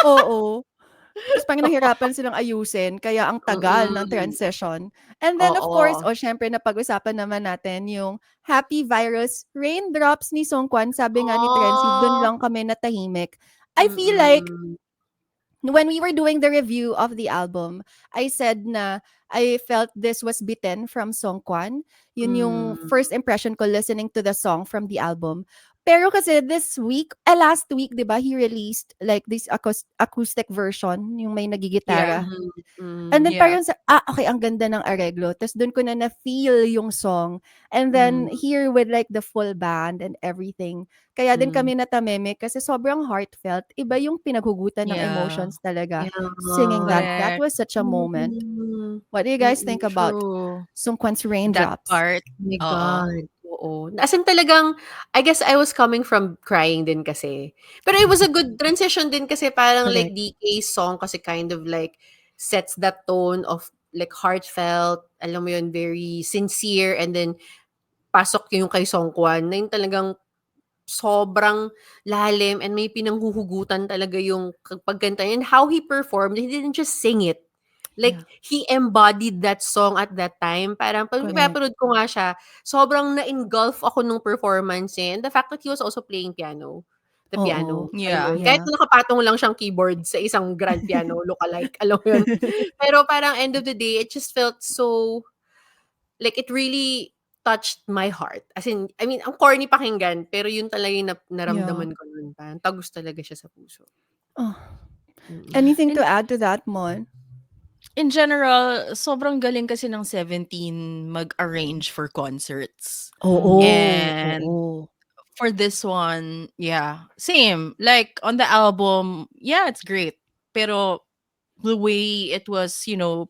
Oo. Tapos parang nahirapan silang ayusin kaya ang tagal ng Mm. transition. And then of course, Oo. syempre napag-usapan naman natin yung Happy Virus Raindrops ni Songkwan. Sabi nga ni Trency, dun lang kami natahimik. I feel like Mm. when we were doing the review of the album, I said na I felt this was bitten from Songkwan. Yun yung Mm. first impression ko listening to the song from the album. Pero kasi this week, last week, di ba, he released like this acoustic version, yung may nagigitara. And then Yeah. parang okay, ang ganda ng areglo. Tapos doon ko na na-feel yung song. And then here with like the full band and everything. Kaya din kami natameme kasi sobrang heartfelt. Iba yung pinaghugutan ng Yeah. emotions talaga. Yeah. Singing that. That Correct. was such a moment. Mm. What do you guys think about True. Songkwan's That Raindrops? part. Oh my Oo. God. Oo. As in talagang, I guess I was coming from crying din kasi. Pero it was a good transition din kasi parang like Correct. DK's song kasi kind of like sets that tone of like heartfelt, alam mo yun, very sincere, and then pasok yung kay Songkwan na yung talagang sobrang lalim and may pinanghuhugutan talaga yung pagkanta niya. And how he performed, he didn't just sing it. Like, Yeah. he embodied that song at that time. Parang pag Correct. pinapanood ko nga siya, sobrang na-engulf ako nung performance niya. And the fact that he was also playing piano. The piano. Oo. Alam mo Yeah. yun? Kahit Yeah. na nakapatong lang siyang keyboard sa isang grand piano lookalike. Alam mo yun? Pero parang end of the day, it just felt so, like, it really touched my heart. As in, I mean, ang corny pakinggan, pero yun talaga yung Yeah. naramdaman ko nun. Parang tagus talaga siya sa puso. Oh. Mm. Anything to And add to that, Mon? in general, sobrang galing kasi ng 17 mag-arrange for concerts. Oo. And Oo. for this one, yeah, same. Like on the album, yeah, it's great. Pero the way it was,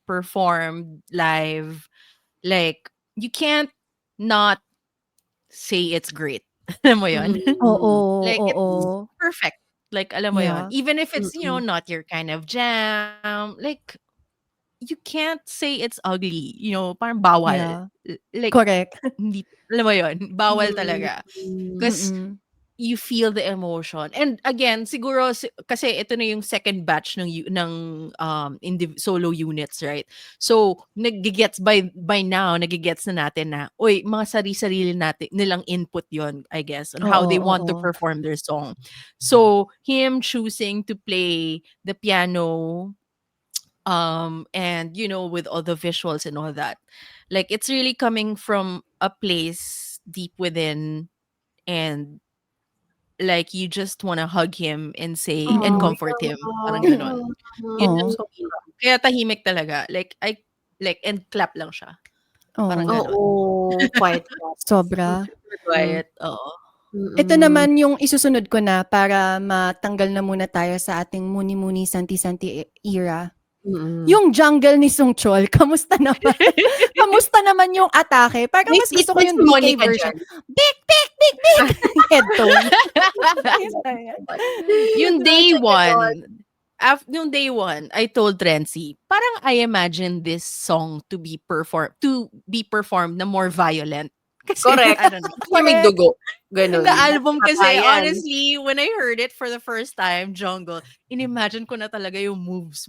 performed live, like you can't not say it's great. Alam mo yun? Oo. Like it's Oo. perfect. Like alam mo yun? Yeah. Even if it's, Mm-mm. not your kind of jam, like you can't say it's ugly. Parang bawal. Yeah. Like, Correct. hindi, alam mo yun? Bawal talaga. Mm. Because Mm-mm. you feel the emotion. And again, siguro kasi ito na yung second batch ng solo units, right? So nagigets by now, nagigets na natin na mga sarili natin nilang input yon, I guess, on how Oo. they want to Oo. perform their song. So him choosing to play the piano, and with all the visuals and all that, like it's really coming from a place deep within, and like you just want to hug him and say and Mm-mm. comfort him, parang ganun. Yun yung Oo. So, kaya tahimik talaga, like and clap lang siya, parang Oo. ganun. oo, quiet clap. Sobra. Super quiet. Oo. Ito Mm. naman yung isusunod ko na para matanggal na muna tayo sa ating muni-muni santi-santi era. Mm. Yung jungle ni Song Chol, kamusta naman? Kamusta naman yung atake? Parang May mas gusto ko statement yung si DK Monica version. dyan. Big, big, big, big! Head tone. Yung day Check it out. one, yung day one, I told Renzi, parang I imagine this song to be performed na more violent. Kasi, Correct. I don't know. Kasi may dugo. Ganun. In the album kasi, Patayan. honestly, when I heard it for the first time, Jungle, inimagine ko na talaga yung moves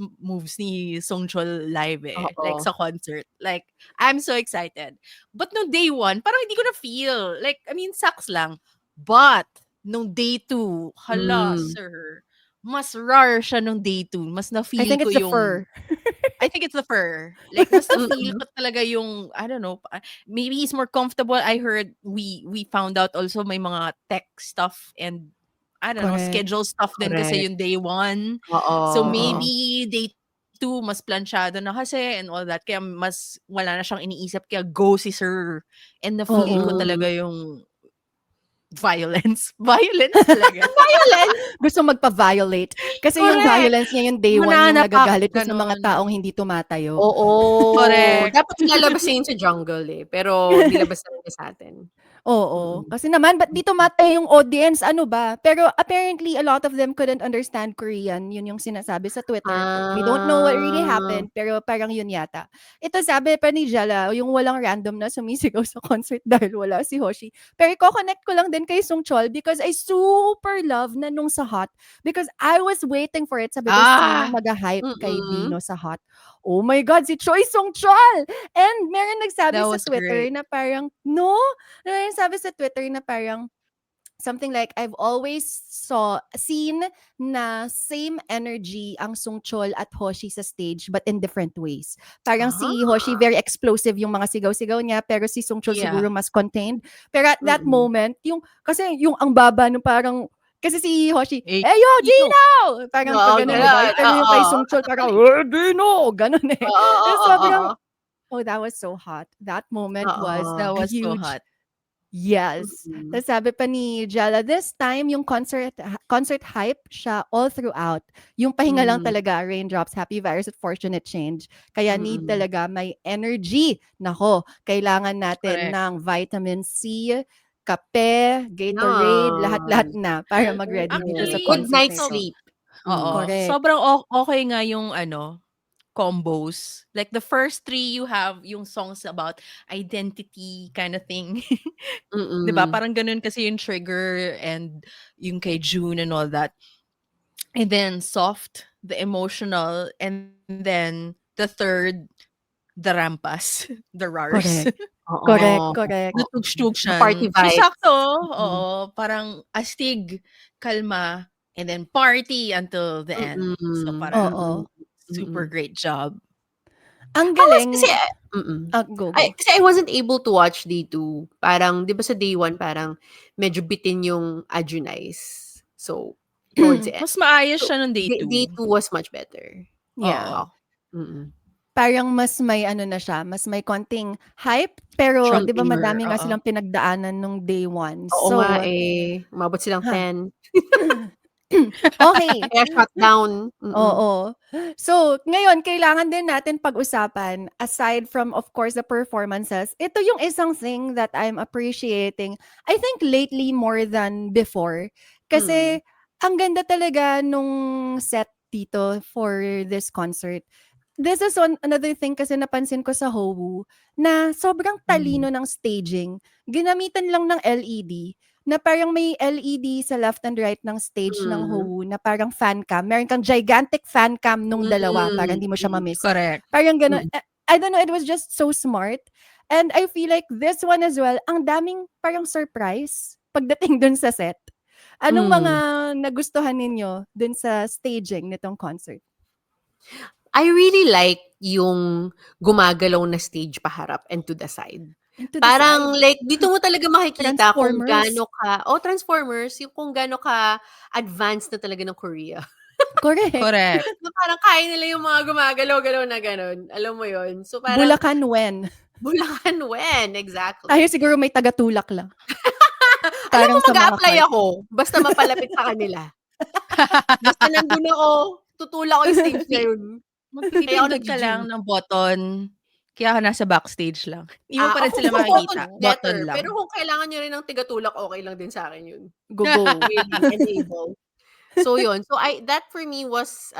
ni Songchol live like Oo. sa concert. Like, I'm so excited. But no day one, parang hindi ko na feel. Like, I mean, sucks lang. But, nung day two, hala, sir, mas rar siya nung day 2. Mas I na-feel think ko it's the yung fur. I think it's the fur. Like, mas na-feel Mm. ko talaga yung, I don't know, maybe he's more comfortable. I heard we found out also may mga tech stuff and I don't know, Correct. schedule stuff din kasi Correct. yung day 1. Oo. So Oo. maybe day 2 mas planchado na kasi and all that. Kaya mas wala na siyang iniisip. Kaya go si Sir. And na-feel ko Oo. talaga yung violence. Violence talaga. Violence. Gusto magpa-violate. Kasi yung Correct. violence niya yung day 1, yung Mananapak, nagagalit siya sa mga ganon. taong hindi tumatayo. Oo. Correct. Dapat ilalabas niya yun sa jungle eh. Pero nilabas na niya sa atin. Oo. Kasi naman, ba't di tumatayo yung audience? Ano ba? Pero apparently, a lot of them couldn't understand Korean. Yun yung sinasabi sa Twitter. We don't know what really happened, pero parang yun yata. Ito sabi pa ni Jella, yung walang random na sumisigaw sa concert dahil wala si Hoshi. Pero i-connect ko lang din kay Sung Chol because I super love na nung sa Hot. Because I was waiting for it. Sabi ko, sinong mag-hype kay Mm-mm. Dino sa Hot? Oh my God, si Choi Sung Chol! And meron nagsabi That sa was Twitter great. na parang, no? Sabi sa Twitter na parang, something like, I've always seen na same energy ang Sungchol at Hoshi sa stage but in different ways. Parang si Hoshi very explosive yung mga sigaw-sigaw niya pero si Sungchol siguro Yeah. mas contained. Pero at that Mm-mm. moment, kasi yung ang baba nung parang kasi si Hoshi, Eh, yo, Gino. Gino! Parang Oo, pag ganun, ganun. diba? Pero yung kay Oo. Sungchol, parang, Gino! Ganun eh. Oo, Sobrang, oo. that was so hot. That moment was That a was so huge, hot. yes. Mm. Tapos sabi pa ni Jella, this time, yung concert hype siya all throughout. Yung pahinga lang talaga, raindrops, happy virus at fortunate change. Kaya need Mm-mm. talaga may energy. Nako, kailangan natin Correct. ng vitamin C, kape, Gatorade, lahat-lahat Yan. na para mag-ready dito sa Actually, Good concert night's na ito. sleep. Oo. Correct. Sobrang okay nga yung combos. Like the first 3 you have yung songs about identity kind of thing. 'Di ba? Mm-mm. Parang ganun kasi yung Trigger and yung kay June and all that. And then soft, the emotional, and then the third, the rampas, the rars. Correct. Oo. Correct. Natugtog The party siya. So vibes. sakto, Mm. oo, parang astig, kalma, and then party until the end. So Mm-mm. parang Oo. super Mm-mm. great job. I Ang was galing. kasi Go. kasi I wasn't able to watch day 2. Parang 'di ba sa day 1 parang medyo bitin yung Ajunice. So towards the end. Mas maayos So siya nung day 2. day 2 was much better. Yeah. Oo. Mm. Parang mas may na siya, mas may konting hype, pero 'di ba Mm. madami nga Oo. silang pinagdaanan nung day 1. Oo So, nga eh. Umabot silang 10. okay. Kaya shutdown. Oo. So, ngayon kailangan din natin pag-usapan aside from of course the performances. Ito yung isang thing that I'm appreciating. I think lately more than before. Kasi ang ganda talaga nung set dito for this concert. This is another thing kasi napansin ko sa Howu na sobrang talino ng staging. Ginamitan lang ng LED na parang may LED sa left and right ng stage ng Howu na parang fan cam. Meron kang gigantic fan cam nung dalawa para hindi mo siya ma-miss. Correct. Parang gano'n. I don't know, it was just so smart. And I feel like this one as well, ang daming parang surprise pagdating dun sa set. Anong mga nagustuhan ninyo dun sa staging nitong concert? I really like yung gumagalaw na stage paharap and to the side. Parang like dito mo talaga makikita kung gaano ka Transformers, yung kung gaano ka advanced na talaga ng Korea. Correct. Parang kaya nila yung mga gumagalaw-galaw na gano'n. Alam mo yon. So parang Bulacan when, exactly. Tayo siguro may tagatulak lang. Alam mo, Parang sa mga mag-a-apply cart. ako basta mapalapit sa kanila. Basta nandun ako, tutulak ko yung stage na yun. Magpipindot ka lang ng button. Kaya ka nasa backstage lang. Hindi mo pa rin sila makikita. Button lang. Pero kung kailangan nyo rin ng tigatulak, okay lang din sa akin yun. Go. Willing and able. So yun. So that for me was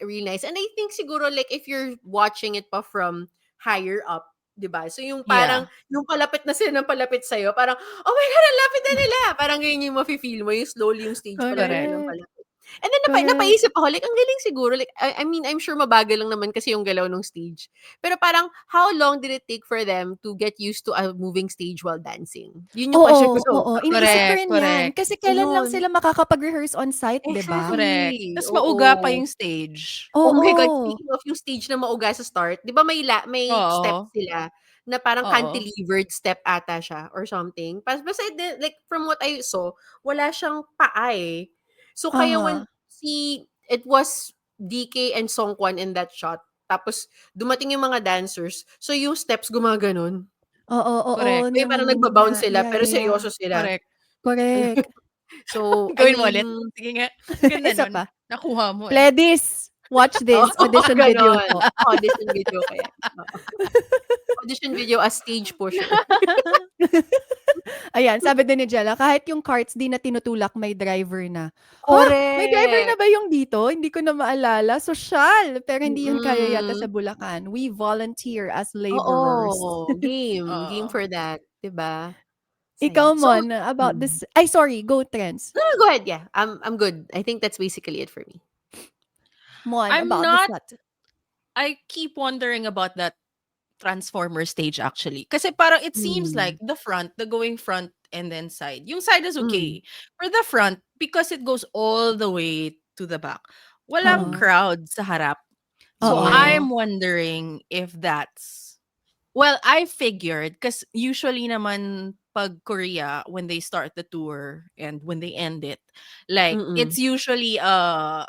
really nice. And I think siguro like if you're watching it pa from higher up, 'di ba? So yung parang yung palapit na sila ng palapit sa parang oh my god, ang lapit na nila. Parang ganyan yung mafe-feel mo, yung slowly yung stage palapit ng palapit. And then Correct. napaisip ako, like, ang galing siguro. Like, I mean, I'm sure mabagal lang naman kasi yung galaw ng stage. Pero parang, how long did it take for them to get used to a moving stage while dancing? Yun yung question ko. Oo, So, oo. Iniisip ko Correct, rin 'yan. correct. Kasi kailan lang ayun. sila makakapag-rehearse on site, 'di ba? Correct. Exactly. Tas mauga pa Oo. yung stage. Oh my God, Oo. speaking of yung stage na mauga sa start, 'di ba may steps Oo. sila na parang Oo. cantilevered step ata siya or something. Basta like from what I saw, wala siyang paa eh. So kaya Uh-huh. when it was DK and Songkwan in that shot, tapos dumating yung mga dancers, so yung steps gumaganon. Oo, oo. Correct. Kaya parang Nanginginig nga. nagba-bounce sila, Yeah, pero yeah, yeah. seryoso sila. Correct. Correct. So, I Gawin mo mean, ulit. Sige nga. Ganda Isa nun. pa. Nakuha mo eh. Pledis, watch oo, this. Audition video ganon. po. Audition video kaya. Oo. Audition video as stage pusher. Ayan, sabi din ni Jella, kahit yung carts di na tinutulak, may driver na. May driver na Correct. ba yung dito? Hindi ko na maalala. Sosyal. Pero hindi yun kaya yata sa Mm. Bulacan. We volunteer as laborers. Oo, game. Game Oo. for that, 'di ba? Ikaw, Saya. So, Mon, about this. Ay, sorry. Go, Trends. no, go ahead. Yeah, I'm good. I think that's basically it for me. Mon, I'm about the not set. I keep wondering about that Transformer stage actually. Kasi parang it seems like Mm. the going front and then side. Yung side is Mm. okay. For the front, because it goes all the way to the back, walang Oo. Mm. crowd sa harap. So Oo. I'm wondering if that's well, I figured because usually naman pag Korea when they start the tour and when they end it, like Mm. it's usually a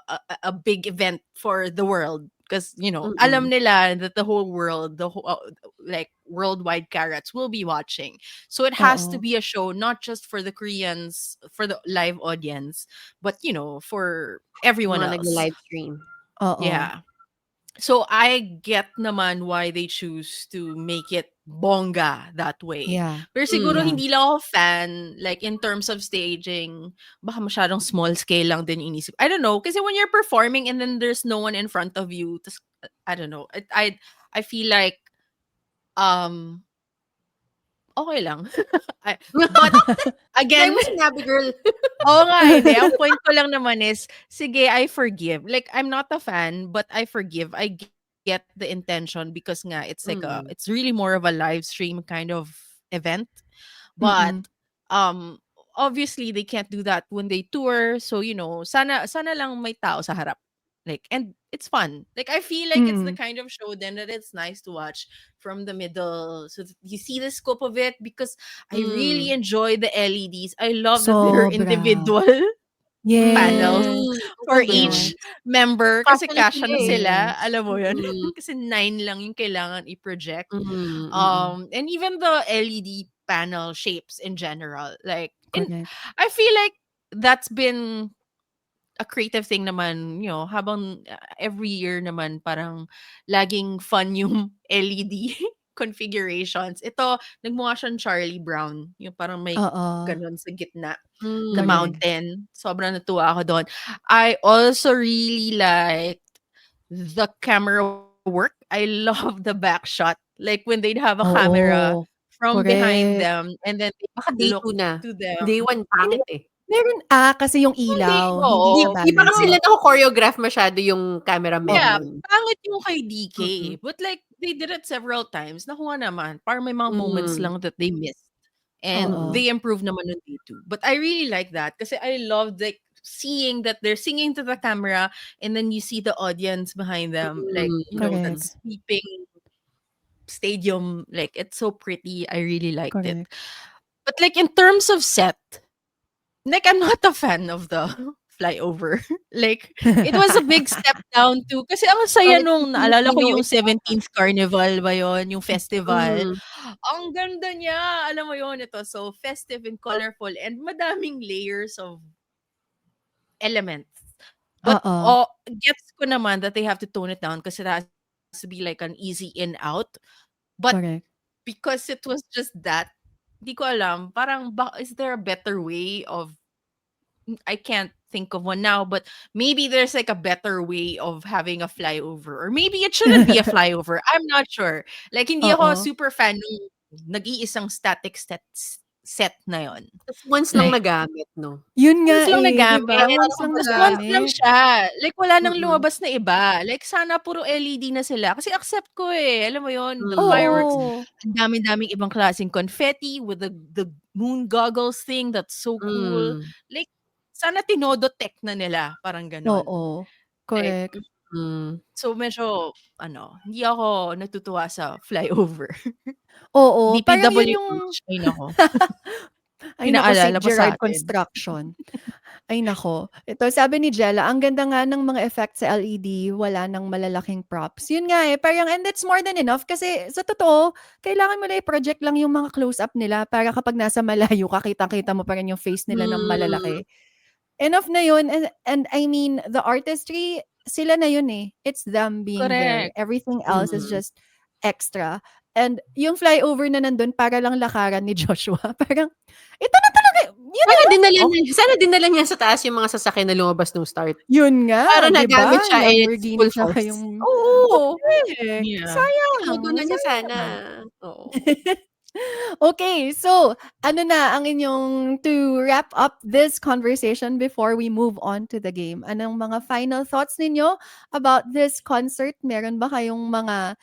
big event for the world because alam Mm. nila that the whole world, like worldwide carrots will be watching. So it has to Oo. be a show not just for the Koreans, for the live audience, but for everyone Mga else. nagla-live stream. Oo. Yeah. So I get naman why they choose to make it bongga that way. Yeah. Pero siguro Yeah. hindi lang ako fan, like in terms of staging, baka masyadong small scale lang din yung inisip. I don't know, kasi when you're performing and then there's no one in front of you, tas, I don't know. I feel like um okay lang. But Kaya again, mo sinabi, girl. oo nga, hindi. Ang point ko lang naman is, sige, I forgive. Like, I'm not a fan, but I forgive. I get the intention because nga, Mm. it's really more of a live stream kind of event. But, Mm-mm. um, obviously, they can't do that when they tour. So, sana lang may tao sa harap. Like, and it's fun. Like, I feel like it's the Mm. kind of show then that it's nice to watch from the middle. So that you see the scope of it because I really Mm. enjoy the LEDs. I love that they're Sobra. individual panels Yes. Mm. for Totoo, girl. each Yes. member. Kasi Kasya na kasya sila na eh. sila. Yes. Alam mo yun? Mm. Kasi 9 lang yung kailangan i-project. Mm. And even the LED panel shapes in general. Like, and Correct. I feel like that's been a creative thing naman, habang every year naman parang laging fun yung LED configurations. Ito, nagmukha siyang Charlie Brown. Yung parang may Oo. ganun sa gitna na Correct. Mm. mountain. Sobrang natuwa ako doon. I also really liked the camera work. I love the back shot. Like when they'd have a camera Oo. from behind Correct. them and then they Baka day look 2 na. to them. Day 1 Hindi, pangit eh. meron kasi yung Hindi, ilaw, hindi Di oo. di pa na-balance kasi Pero nila eh. nako-choreograph masyado yung cameramen yeah, Oo. nun. pangit yung kay DK. Mm. But like, they did it several times. Nakuha naman. Parang may mga moments Mm. lang that they missed. And Oo. Mm. they improved naman on day 2. But I really like that kasi I love like seeing that they're singing to the camera and then you see the audience behind them. Like, that Correct. sweeping stadium. Like, it's so pretty. I really liked it. Correct. But like, in terms of set, like, I'm not a fan of the flyover. Like, it was a big step down too. Kasi ang saya Kahit nung, naalala ko Filipino yung ito ata. 17th Carnival ba yun, yung festival. Mm. Ang ganda niya. Alam mo yun, ito. So, festive and colorful and madaming layers of elements. But, Oo. gets ko naman that they have to tone it down kasi it has to be like an easy in out. But, Correct. because it was just that, di ko alam, parang, is there a better way of I can't think of one now, but maybe there's like a better way of having a flyover. Or maybe it shouldn't be a flyover. I'm not sure. Like, hindi ako Oo. super fan ng nag-iisang static set na yon. Tas once lang Like, nagamit, no? Yun nga once lang eh, di nagamit. ba? Once lang Tapos once lang nagamit. siya. Like, wala nang Mm. lumabas na iba. Like, sana puro LED na sila. Kasi accept ko eh. Alam mo yon, the Mm. fireworks. Oo. Ang dami-daming ibang klaseng confetti with the moon goggles thing. That's so cool. Mm. Like, sana tinodo-tech na nila. Parang ganon. Oo. Like, Correct. so medyo, hindi ako natutuwa sa flyover. Oo, parang yun yung DPWH, ay nako. ay nako, Pinaalala St. mo sa Gerard atin. Construction. Ay nako. Ito, sabi ni Jella, ang ganda nga ng mga effects sa LED, wala nang malalaking props. Yun nga eh, parang, and that's more than enough kasi sa totoo, kailangan mo na i-project lang yung mga close-up nila para kapag nasa malayo ka, kitang-kita mo pa rin yung face nila ng malalaki. Enough na yun. And I mean, the artistry, sila na yun eh. It's them being there. Correct. Everything else is just extra. And yung flyover na nandun, para lang lakaran ni Joshua. Parang, ito na talaga. Yun Sana na. dinala niya sa taas yung mga sasakyan na lumabas nung start. Yun nga, Para di nagamit ba? siya and it's Lamborghini full tsaka force. yung... Oo. Eh, Yeah. sayang. Todo na niya Sayang. sana. Oo. Okay, so ano na ang inyong, to wrap up this conversation before we move on to the game? Anong mga final thoughts ninyo about this concert? Meron ba kayong mga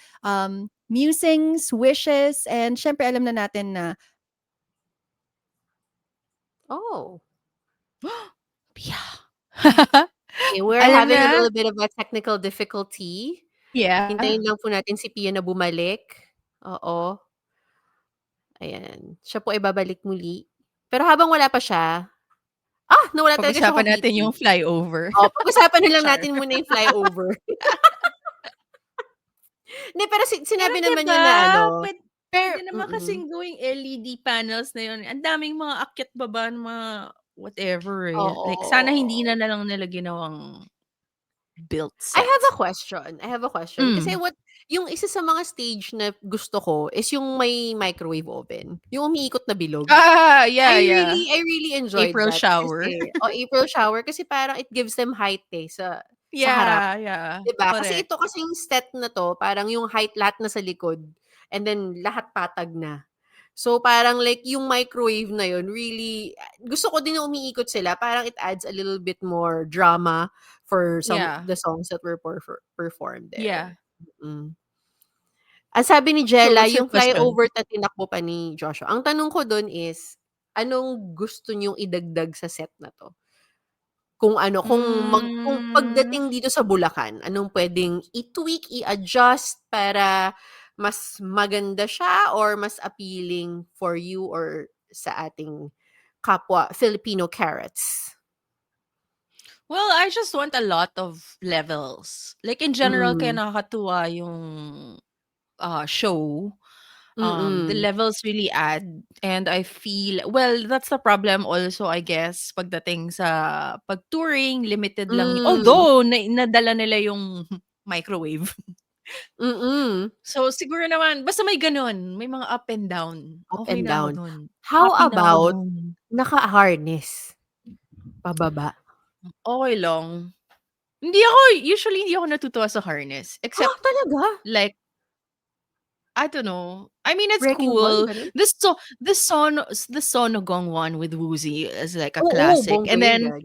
musings, wishes, and syempre alam na natin na Yeah. Okay, we're Alam having a na? little bit of a technical difficulty. Yeah. Hintayin lang po natin si Pia na bumalik. Oo. Ayan. Siya po ay babalik muli. Pero habang wala pa siya, nawala talaga siya Pag-usapan natin completely. yung flyover. Pag-usapan na lang Char. natin muna yung flyover. Hindi, pero sinabi Pero naman diba, niya na pwede naman kasing gawing LED panels na yun. Ang daming mga akyat baba ng mga whatever eh. Like, sana hindi na lang nila ginawang built set. I have a question. Kasi yung isa sa mga stage na gusto ko is yung may microwave oven. Yung umiikot na bilog. Yeah. I really enjoyed April that. shower. Kasi, April shower. Kasi parang it gives them height sa harap. Yeah. Diba? Kasi Correct. ito kasing set na to, parang yung height lahat na sa likod. And then lahat patag na. So parang like yung microwave na yun, really, gusto ko din na umiikot sila. Parang it adds a little bit more drama for some the songs that were performed there. Yeah. Ang sabi ni Jella, what's your yung question? flyover na tinakbo pa ni Joshua. Ang tanong ko doon is, anong gusto niyong idagdag sa set na to? Kung pagdating dito sa Bulacan, anong pwedeng i-tweak, i-adjust para mas maganda siya or mas appealing for you or sa ating kapwa Filipino carrots? Well, I just want a lot of levels. Like in general, kaya nakakatuwa yung show. The levels really add, and I feel, well, that's the problem also, I guess, pagdating sa pag-touring, limited lang. Although, nadala nila yung microwave. So, siguro naman, basta may ganun, may mga up and down. Up Okay and na ako down. dun. How Happy na ako about dun. naka-harness? Pababa. Okay lang. Usually hindi ako natutuwa sa harness. Except, talaga? like, I don't know. I mean, it's Wrecking cool. Ball, ganun? The Sonogong one with Woozy is like a Oo, classic. bongga And then, yun.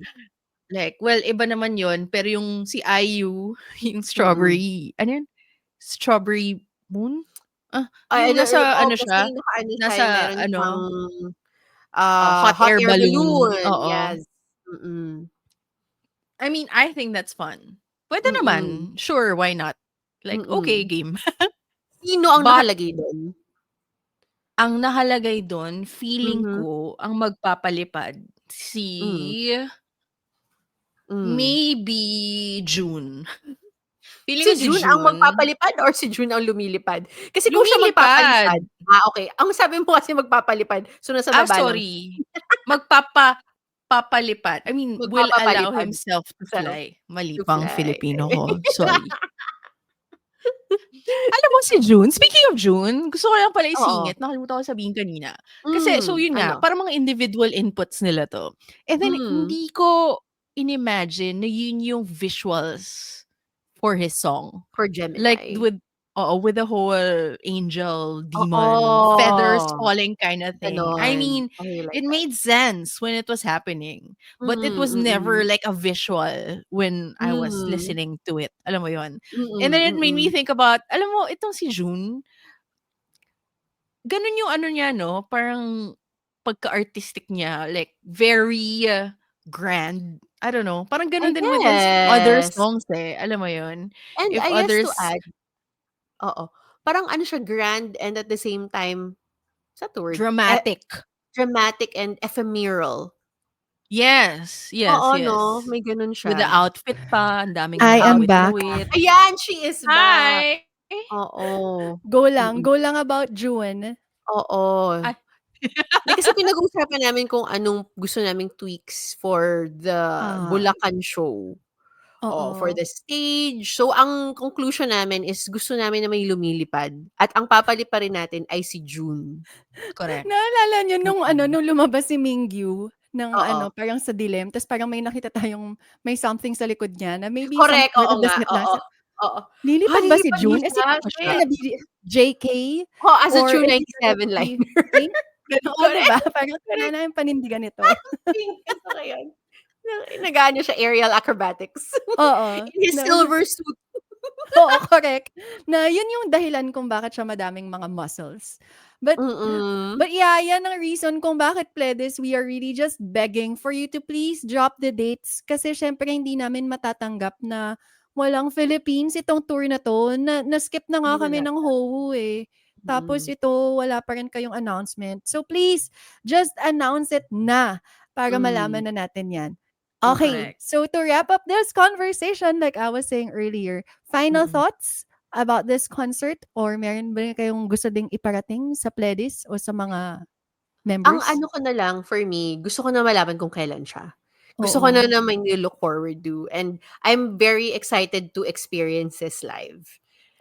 like, well, iba naman yun. Pero yung si IU, yung strawberry, ano yun? Strawberry moon? Yung nasa, ano siya? Nasa, meron ano? siyang Hot air balloon. Yes. I mean, I think that's fun. Pwede naman. Sure, why not? Like, okay, game. Sino ang nakalagay doon? Ang nakalagay doon, feeling ko, ang magpapalipad, maybe June. Feeling ko Si June ang magpapalipad or si June ang lumilipad? Kasi kung siya Lumilipad. magpapalipad, okay. Ang sabi mo kasi magpapalipad, so nasa baba lang. Sorry. Magpapalipad. I mean, will allow Magpapalipad. himself to fly. Mali To pang fly. Filipino ko. Sorry. Alam mo si June? Speaking of June, gusto ko lang pala isingit. Nakalimutan ko sabihin kanina. Kasi, so yun nga, parang mga individual inputs nila to. And then, hindi ko inimagine na yun yung visuals for his song. For Gemini. Like, with with the whole angel demon feathers Oo. falling kind of thing. I Ganon. mean, I like it that. made sense when it was happening, but it was never Mm. like a visual when I was Mm. listening to it. Alam mo yon. And then Mm, it made me mm. think about, alam mo, itong si June, ganun yung ano niya, no? Parang pagka-artistic niya, like very grand. I don't know. Parang I ganun din with his other guess. songs eh. Alam mo yun? And If I guess to others add, oo. Parang ano siya, grand and at the same time, is that the word? dramatic. Dramatic and ephemeral. Yes, yes, Oo, no? yes. May ganun With the siya. outfit pa, ang daming I am back. nguwit-nguwit. Ayan, she is back. Hi! Oo. Go lang. Mm. Go lang about June. Oo. Ay. Di kasi pinag-uusapan namin kung anong gusto naming tweaks for the Bulacan show. For Oo. the stage. So, ang conclusion namin is gusto namin na may lumilipad. At ang papaliparin natin ay si June. Correct. Naalala niyo nung Mm. nung lumabas si Mingyu ng Oo. parang sa dilim, tapos parang may nakita tayong may something sa likod niya na maybe some Correct, part oo of the nga. set Oo. nasa Oo. lilipad ba si Lilipad ba June? Eh, siya? sino ba siya? Shit. JK? As a Or true is he 97 already liner. pink? Oo, Correct. diba? Parang kailangan Correct. namin panindigan ito. Pink. Ano kaya yun? Nag-ano siya, aerial acrobatics. Oo. In his silver suit. Oo, correct. Na yun yung dahilan kung bakit siya madaming mga muscles. But yeah, yan ang reason kung bakit Pledis, we are really just begging for you to please drop the dates kasi syempre hindi namin matatanggap na walang Philippines itong tour na to. Na-skip na nga kami ng HOHO eh. Tapos ito, wala pa rin kayong announcement. So please, just announce it na para malaman na natin yan. Okay, Correct. so to wrap up this conversation, like I was saying earlier, final thoughts about this concert or meron ba kayong gusto ding iparating sa Pledis o sa mga members? Ang ano ko na lang, for me, gusto ko na malaman kung kailan siya. Gusto Oo. ko na naman look forward to. And I'm very excited to experience this live.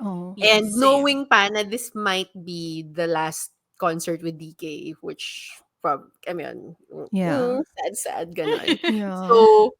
Oh. And Yes, knowing pa na this might be the last concert with DK, which Yeah. sad, ganon. Yeah. So,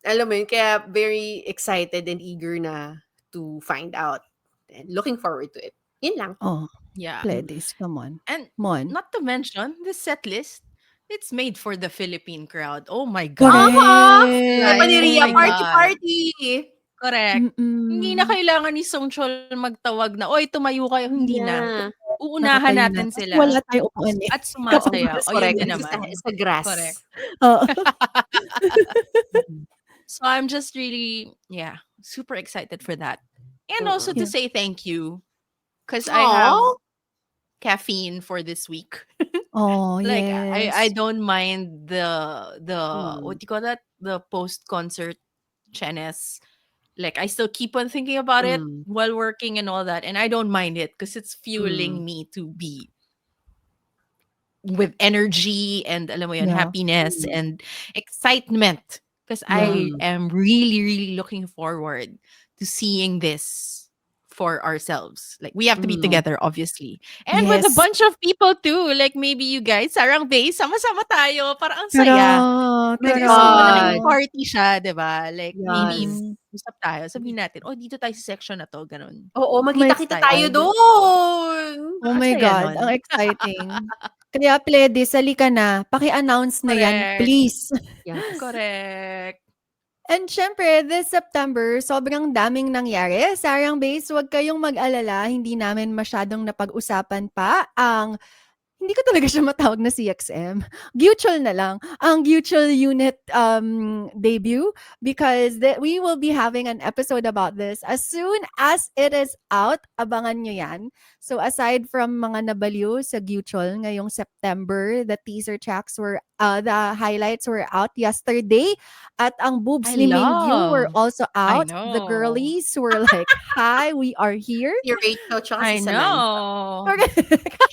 alam mo yun, kaya very excited and eager na to find out. And looking forward to it. Yun lang. Oh, yeah. Pledis, come on. And Mon. not to mention, the set list, it's made for the Philippine crowd. Oh my Correct. God. Like, Paniriya, Oh my God. party! Correct. Hindi na kailangan ni Songchol magtawag na, oy, tumayo kayo. Hindi na. Uunahan Nakatayo natin na. Kasi sila. wala tayong upuan eh. At sumasayaw. That's O, yun correct. din naman. Sa grass. Correct. Oo. So I'm just really, super excited for that. And also to Yeah. say thank you. Because I have caffeine for this week. Oh, Like, yes. I don't mind the what do you call that? The post-concert chenes. Like, I still keep on thinking about it while working and all that. And I don't mind it because it's fueling me to be with energy and, alam mo yun, Yeah. happiness and excitement. Because I am really, really looking forward to seeing this for ourselves. Like, we have to be together, obviously. And with a Yes. bunch of people too. Like, maybe you guys, Sarang Bay, sama-sama tayo. Parang ang saya. Like, Tara. kasi malaking party siya, diba? Like, maybe Yes. usap tayo. Sabihin natin, oh, dito tayo sa section na to. Ganun. Oo, magkita-kita Tayo. tayo doon. Oh my Masaya God, nun. ang exciting. Kaya Pledis, halika na. Paki-announce na yan, Correct. please. Yes. Correct. And syempre, this September, sobrang daming nangyari. Sarang Base, huwag kayong mag-alala. Hindi namin masyadong napag-usapan pa ang hindi ko talaga siya matawag na CXM. Gutual na lang. Ang Gutual unit debut because we will be having an episode about this as soon as it is out. Abangan nyo yan. So aside from mga nabaliw sa Gutual ngayong September, the teaser tracks were, the highlights were out yesterday. At ang boobs I ni Mingyu were love. also out. The know. girlies were like, hi, we are here. Si Rachel tsaka I si Samantha. know.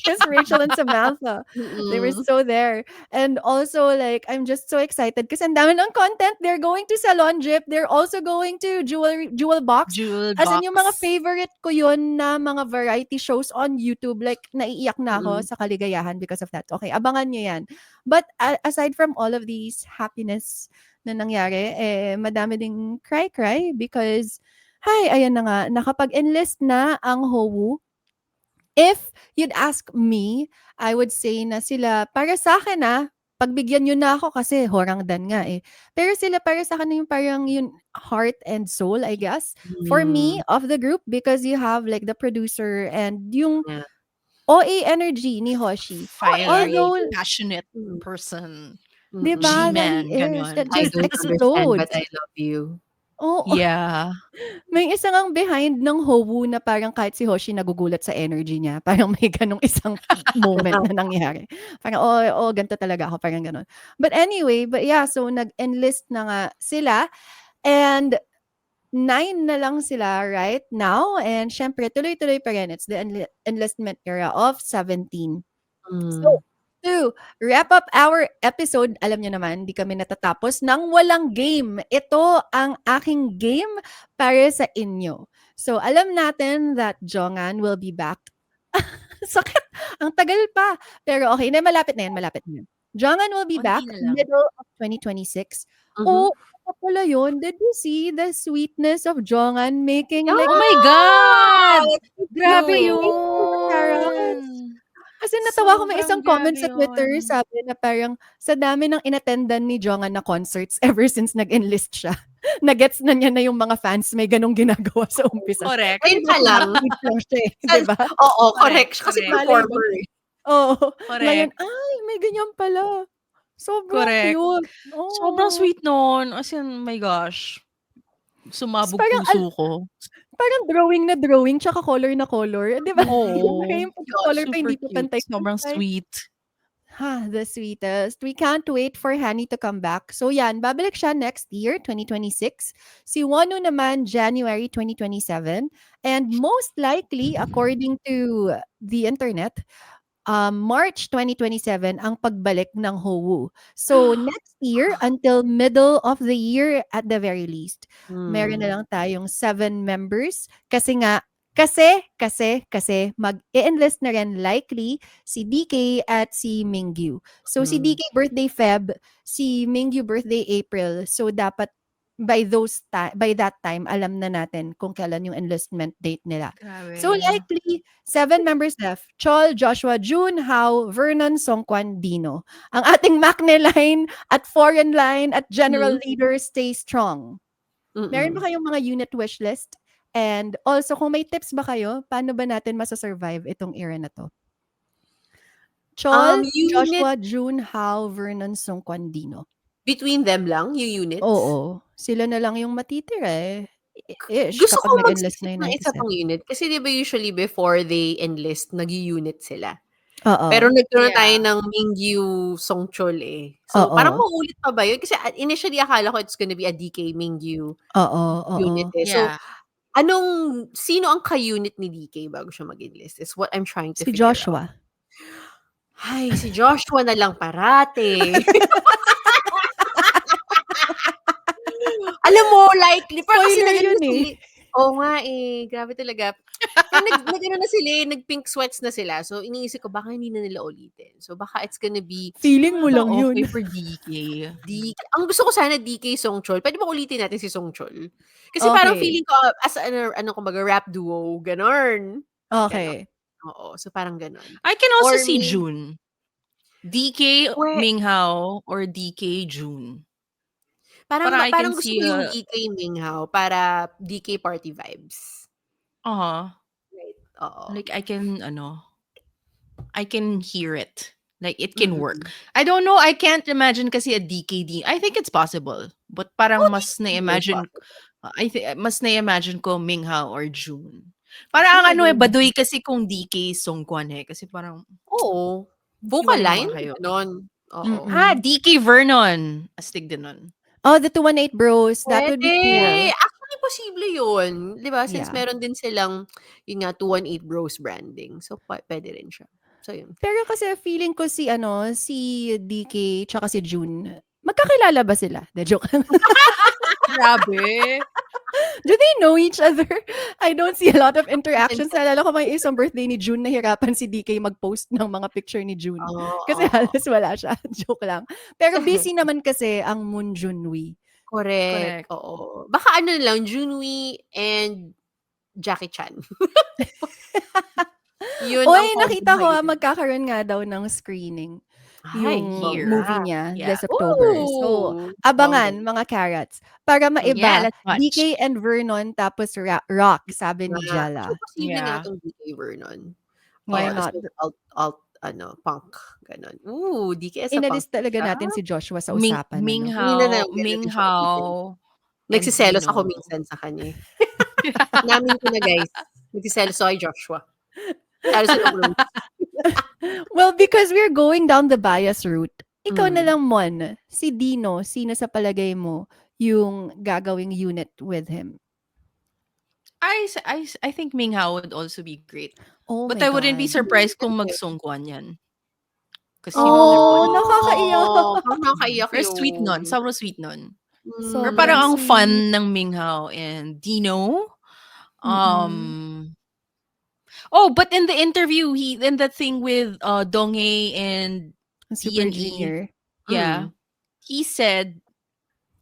Yes, Rachel and Samantha. They were so there. And also, like, I'm just so excited because ang dami ng content. They're going to Salon Drip. They're also going to Jewel Box. Jewel As in, yung mga Box. favorite ko yun na mga variety shows on YouTube. Like, naiiyak na ako sa kaligayahan because of that. Okay, abangan nyo yan. But aside from all of these happiness na nangyari, madami ding cry-cry because Hi, ayan na nga, nakapag-enlist na ang Howu. If you'd ask me, I would say na sila, para sa akin pagbigyan nyo na ako kasi horangdan nga eh. Pero sila para sa akin yung parang yung heart and soul, I guess. For me, of the group, because you have like the producer and yung Yeah. OA energy ni Hoshi. Fiery, Although, passionate Mm. person. diba, that he G-man, is, ganon. that I just don't understand, but explodes. I love you. Oo. Yeah. May isang ang behind ng Howu na parang kahit si Hoshi nagugulat sa energy niya. Parang may ganong isang moment na nangyari. Parang, ganito talaga ako. Parang ganon. But anyway, yeah, so nag-enlist na nga sila. And 9 na lang sila right now. And syempre, tuloy-tuloy pa rin. It's the enlistment era of 17. So, to wrap up our episode, alam niyo naman, di kami natatapos ng walang game. Ito ang aking game para sa inyo. So, alam natin that Jongan will be back. Sakit. Ang tagal pa. Pero okay, malapit na yan. Jongan will be Konti back na lang. middle of 2026. Mhm. Oh, ano pala yun? Did you see the sweetness of Jongan making like Oh my God! Grabe cute. yun! Kasi natawa ko may Sobrang isang comment grabe sa Twitter, yun. sabi na parang sa dami ng inattendan ni Jongan na concerts ever since nag-enlist siya. Nagets na niya na yung mga fans may ganong ginagawa sa umpisa. Correct. Ayun pa lang. Sweet lang siya eh, Sa- di ba? Oo, correct. Kasi Correct. performer eh. Oo. Correct. Ngayon, ay, may ganyan pala. Sobrang Correct. cute. Oo. Sobrang sweet nun. As in, my gosh. Sumabog Parang puso ko. Parang drawing na drawing, tsaka color na color. Di ba? Oo. Yung color pa hindi pa Super cute. pantay. Sobrang sweet. The sweetest. We can't wait for Hani to come back. So yan, babalik siya next year, 2026. Si Wonu naman, January 2027. And most likely, according to the internet, March 2027 ang pagbalik ng Howu. So next year, until middle of the year at the very least, meron na lang tayong 7 members. Kasi mag-e-enlist na rin likely si DK at si Mingyu. So si DK birthday Feb, si Mingyu birthday April. So dapat by that time alam na natin kung kailan yung enlistment date nila. Grabe. So likely 7 members left. Chol, Joshua, Jun, Hao, Vernon, Songkwan, Dino. Ang ating Macne line at foreign line at general leader stay strong. Meron ba kayong mga unit wish list? And also, kung may tips ba kayo, paano ba natin masasurvive itong era na to? Chol, Joshua, Jun, Hao, Vernon, Songkwan, Dino. Between them lang, yung units? Oo. Sila na lang yung matitira eh. Gusto ko mag-enlist mag-split na ng yung isa pang unit. Kasi di ba usually before they enlist, nag-unit sila. Oo. Pero nagkaroon tayo ng Mingyu Songchol eh. So parang maulit pa ba yun? Kasi initially akala ko it's gonna be a DK Mingyu unit eh. So sino ang ka-unit ni DK bago siya mag-enlist? Is what I'm trying to figure Joshua. out. Ay, si Joshua na lang parate. Alam mo, likely. Parang kasi yun eh. Oo nga eh. Grabe talaga. Nag-pink sweats na sila. So, iniisip ko, baka hindi na nila ulitin. So, baka it's gonna be feeling mo lang yun. Okay for DK. Ang gusto ko sana DK Songchol. Pwede ba ulitin natin si Songchol? Kasi parang feeling ko, as kumbaga, rap duo, ganon. Okay. Ganon. Oo. So, parang ganon. I can also see June. DK Minghao or DK June. Parang gusto ko yung DK Minghao para DK party vibes. Right. Oo. Like I can hear it. Like it can work. I don't know, I can't imagine kasi a DKD. I think it's possible. But parang mas na-imagine ko Minghao or June. Parang baduy kasi kung DK Songkwan eh. Kasi parang vocal line? Ganon. Oo. DK Vernon. Astig din nun. Oh, the 218 Bros. That would be cool. Actually, posible yun. Diba? Since meron din silang, yun nga, 218 Bros branding. So, pwede rin siya. So, yun. Pero kasi feeling ko si DK tsaka si June, magkakilala ba sila? De joke. Grabe. Do they know each other? I don't see a lot of interactions. Naalala ko may isang birthday ni June, nahirapan si DK mag-post ng mga picture ni June. Kasi halos wala siya. Joke lang. Pero busy naman kasi ang Moon Junwi. Correct. Correct. Oo. Baka ano lang, Junwee and Jackie Chan. Yun Uy, ang combo nakita ko mahirap. magkakaroon nga daw ng screening Ay, yung Here. movie bongga. niya Yeah. this October. So, Bongga. abangan mga carrots. Para Yeah, maiba, let's watch. DK and Vernon tapos Rock, sabi ni Actually, Jella. posible nga Yeah. tong DK Vernon. Why Tapos not? may alt, punk, gano'n. DK as a punk Inalis talaga siya. natin si Joshua sa Ming usapan, Hindi ano? na Minghao, namin natin siya ulitin. Minghao, and Nagsiselos ako Dino. minsan sa kanya. Namin ko na, guys. Nagsiselos ako kay Joshua. Lalo sa loob. Well, because we're going down the bias route, ikaw na Mm. lang, Mon. Si Dino, sino sa palagay mo yung gagawing unit with him? I think Minghao would also be great. Oh But my I wouldn't be God. surprised kung magsungkwan yan. Kasi Oh, Wonderboy. nakakaiyak. Parang nakakaiyak Pero sweet nun. yun. Sobrang sweet nun. Pero Sobrang parang ang sweet. fun ng Minghao and Dino. But in the interview, in the thing with Donghae and Super TNE, Junior. yeah, he said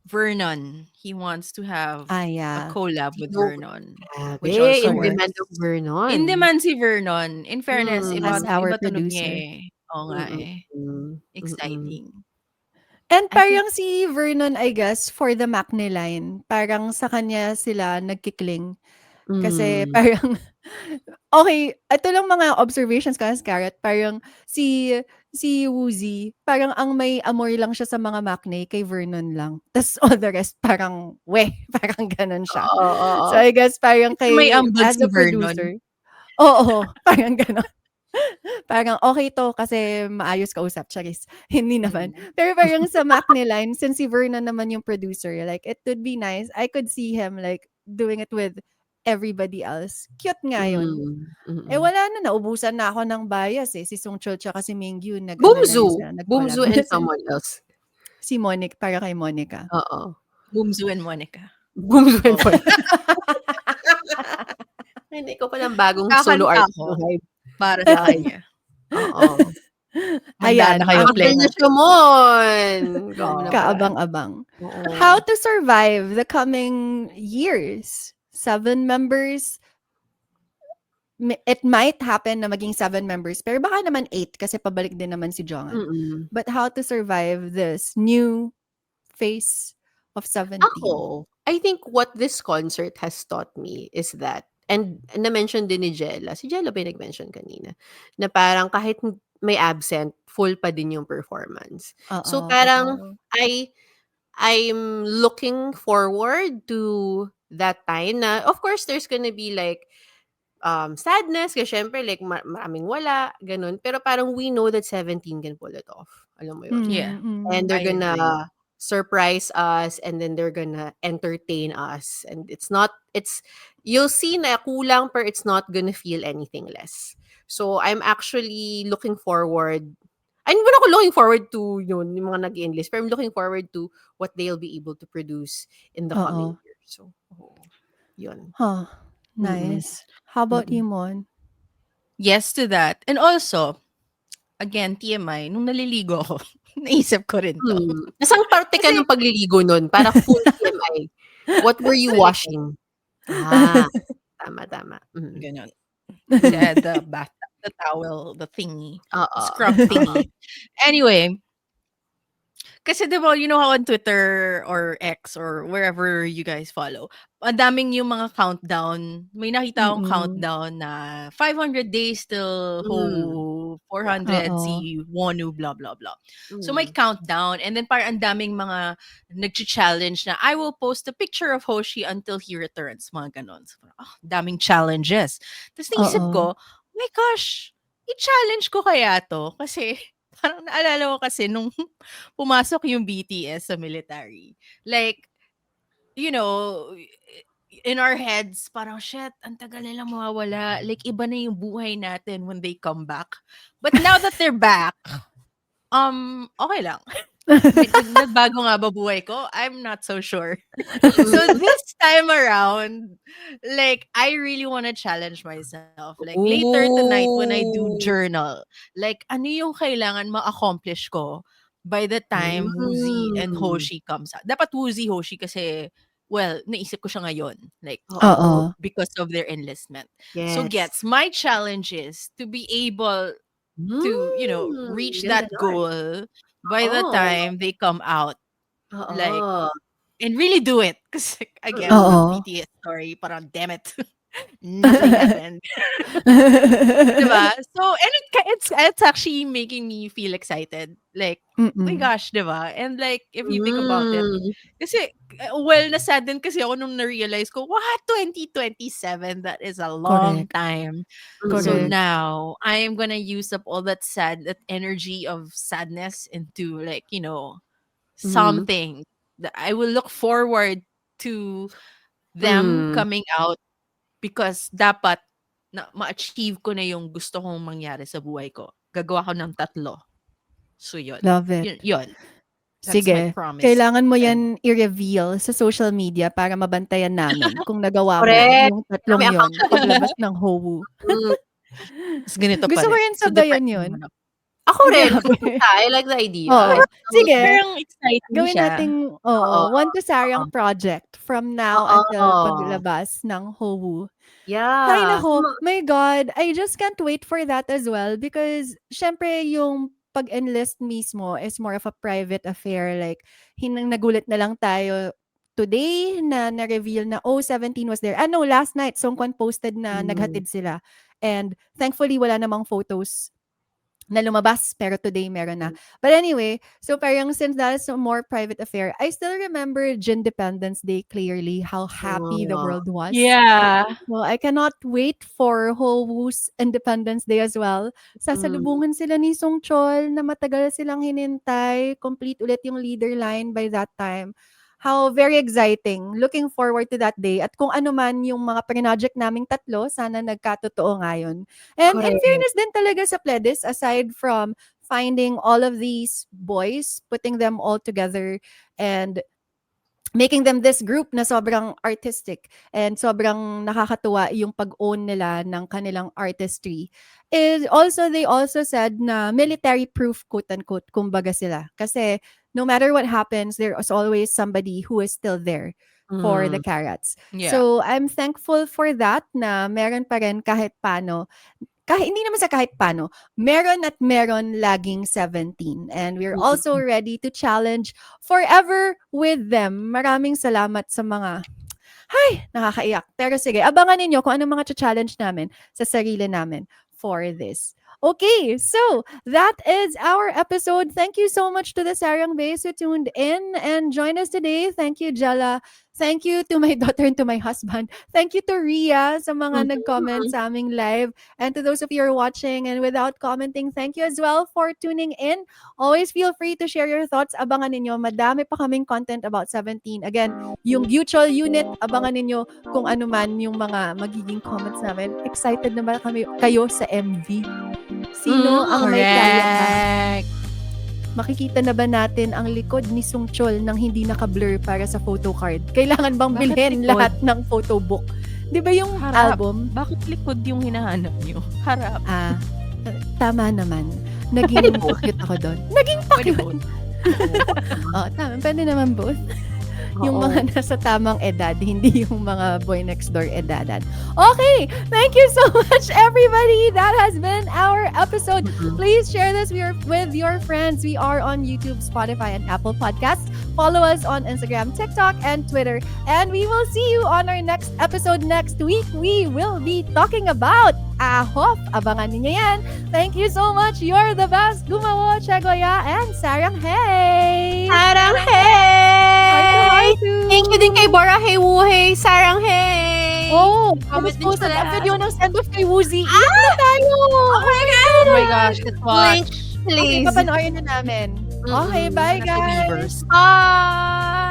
Vernon. He wants to have a Yeah. collab with Dino, Vernon. Grabe, Which also in works. demand of Vernon. In demand si Vernon. In fairness, As our iba tunog niya producer. eh. Oo nga eh. Exciting. And I think- parang si Vernon, I guess, for the Macne line, parang sa kanya sila nagkikling. Kasi parang, okay, ito lang mga observations ko as Carrot. Parang si Woozy, parang ang may amoy lang siya sa mga Macne, kay Vernon lang. Tapos all the rest, parang, parang ganun siya. Oo. So I guess parang Kasi may ambag as si a Vernon. producer, oo, parang ganun. Parang okay to kasi maayos kausap, charis. Hindi naman. Pero parang sa Macne line, since si Vernon naman yung producer, like, it would be nice. I could see him, like, doing it with everybody else. Cute nga yun. Wala na, naubusan na ako ng bias eh. Si Songchul tsaka si Mingyu, Bumzu. nag-collab. Bumzu and someone else. Si Monica, para kay Monica. Oo. Bumzu and Monica. Bumzu and Monica. Hindi ko palang bagong solo Kakanta artist ko. na vibe. Para sa kanya. Oo. Handa na kayo, After Pleng. na siya, Mon. Kaabang-abang. Oo. How to survive the coming years? 7 members. It might happen na maging 7 members, pero baka naman 8 kasi pabalik din naman si Jongan. But how to survive this new phase of 17? Ako, I think what this concert has taught me is that, and na-mention din ni Jella, si Jella ba yung nag-mention kanina, na parang kahit may absent, full pa din yung performance. So parang, I'm looking forward to that time na, of course, there's gonna be like, sadness, kasi syempre, like, maraming wala, ganun. Pero parang we know that 17 can pull it off. Alam mo yun? Yeah. And they're I gonna agree. surprise us, and then they're gonna entertain us. And you'll see na kulang, pero it's not gonna feel anything less. So, I'm actually looking forward. I'm not looking forward to yun, yung mga nag-enlist, pero I'm looking forward to what they'll be able to produce in the coming year. So, yun. Huh. Nice. How about you, Mon? Yes to that. And also, again, TMI, nung naliligo ako, naisip ko rin to. Nasang parte ka ng pagliligo nun? Para full TMI. What were you washing? Tama. Ganon. The bathtub, the towel, the thingy. Scrub thingy. Anyway, kasi diba, you know how on Twitter or X or wherever you guys follow, ang daming yung mga countdown. May nakita akong countdown na 500 days till 400 si Wonu, blah, blah, blah. So may countdown, and then parang ang daming mga nag-challenge na I will post a picture of Hoshi until he returns. Mga ganon. So, daming challenges. Tapos naisip ko, oh my gosh, i-challenge ko kaya to? Kasi parang naalala ko kasi nung pumasok yung BTS sa military. Like, you know, in our heads, parang, shit, ang tagal nilang mawawala. Like, iba na yung buhay natin when they come back. But now that they're back, okay lang. Nagbago nga ba buhay ko? I'm not so sure. So this time around, like, I really want to challenge myself. Like, later tonight when I do journal, like, ano yung kailangan ma-accomplish ko by the time Woozi and Mm. Hoshi comes out. Dapat Woozi, Hoshi kasi, well, naisip ko siya ngayon. Like, Oo. because of their enlistment. So Yes. gets, my challenge is to be able to, reach Ganda that nun. goal by the Oo. time they come out. Like, Oo. and really do it. Because, again, Oo. BTS story, parang, damn it. Nothing happened. Diba? So, and it's actually making me feel excited. Like, oh my Mm. gosh, diba? And like, if you think about it, Mm. kasi, well, nasadden kasi ako nung na-realize ko, what, 2027? That is a long Correct. time. So Correct. now, I am gonna use up all that energy of sadness into like, something that I will look forward to them Mm. coming out because dapat na ma-achieve ko na yung gusto kong mangyari sa buhay ko. Gagawa ko ng 3. So yun. Love it. Yun. That's my Sige. promise. Kailangan mo And yan i-reveal sa social media para mabantayan namin kung nagawa mo Correct. yung 3 May yon paglabas ng Howu. Mm. Tapos ganito pa Gusto ko rin. rin So sabayan depressing yun. naman ako. Ako rin. Grabe. Gusto ko siya. I like the idea. Oo. Sige. Parang exciting Gawin siya. nating, Oo. one to Sarang Oo. project from now Oo. until paglabas ng Howu. Hay Yeah. nako, my God, I just can't wait for that as well because syempre yung pag-enlist mismo is more of a private affair. Like, nagulat na lang tayo today na na-reveal na, 17 was there. No, last night, Songkwan posted na Mm. naghatid sila. And thankfully, wala namang photos na lumabas, pero today meron na. But anyway, so parang since that is a more private affair, I still remember Independence Day clearly, how happy the Oh. world was. Yeah. So I cannot wait for Howoo's Independence Day as well. Sasalubungan sila ni Song Chol na matagal silang hinintay. Complete ulit yung leader line by that time. How very exciting. Looking forward to that day. At kung ano man yung mga project naming 3, sana nagkatotoo ngayon. And in Correct. fairness din talaga sa Pledis, aside from finding all of these boys, putting them all together, and making them this group na sobrang artistic and sobrang nakakatuwa yung pag-own nila ng kanilang artistry. They also said na military proof, quote-unquote, kumbaga sila. Kasi no matter what happens, there is always somebody who is still there for the Carats. Yeah. So I'm thankful for that na meron pa rin kahit paano. Hindi naman sa kahit paano, meron at meron laging 17. And we're also ready to challenge forever with them. Maraming salamat sa mga, nakakaiyak. Pero sige, abangan ninyo kung anong mga challenge namin sa sarili namin for this. Okay, so that is our episode. Thank you so much to the Sarang Bays who tuned in and joined us today. Thank you, Jella. Thank you to my daughter and to my husband. Thank you to Ria sa mga nag-comment sa aming live. And to those of you who are watching and without commenting, thank you as well for tuning in. Always feel free to share your thoughts. Abangan ninyo, madami pa kaming content about 17. Again, yung mutual unit, abangan ninyo kung ano man yung mga magiging comments namin. Excited na ba kayo sa MV? Sino ang may kaya? Correct. Makikita na ba natin ang likod ni Song Chol nang hindi naka-blur para sa photo card? Kailangan bang Bakit bilhin likod? lahat ng photo book? Di ba yung Harap. album? Bakit likod yung hinahanap nyo? Harap. Tama naman. Naging cute ako doon. Naging Pwede cute. both. Tama. Pwede naman both. Yung mga nasa tamang edad, hindi yung mga boy next door edadan. Okay, thank you so much, everybody. That has been our episode. Please share this with your friends. We are on YouTube, Spotify, and Apple Podcasts. Follow us on Instagram, TikTok, and Twitter. And we will see you on our next episode next week. We will be talking about Ahop. Abangan niyo yan. Thank you so much. You're the best. Gumawa, Chegoya, and Sarang Hey! Sarang Hey! Heart-to-heart-to. Thank you din kay Bora Hey Wuhey. Sarang Hey! Oh, Comment tapos din posted sa ang lahat. video ng send-off kay Woozy. Iyak na tayo! Oh my God! Oh my gosh, let's watch. Link, Okay, please. papanoorin na namin. Okay, bye Nasa guys! Weavers. Bye!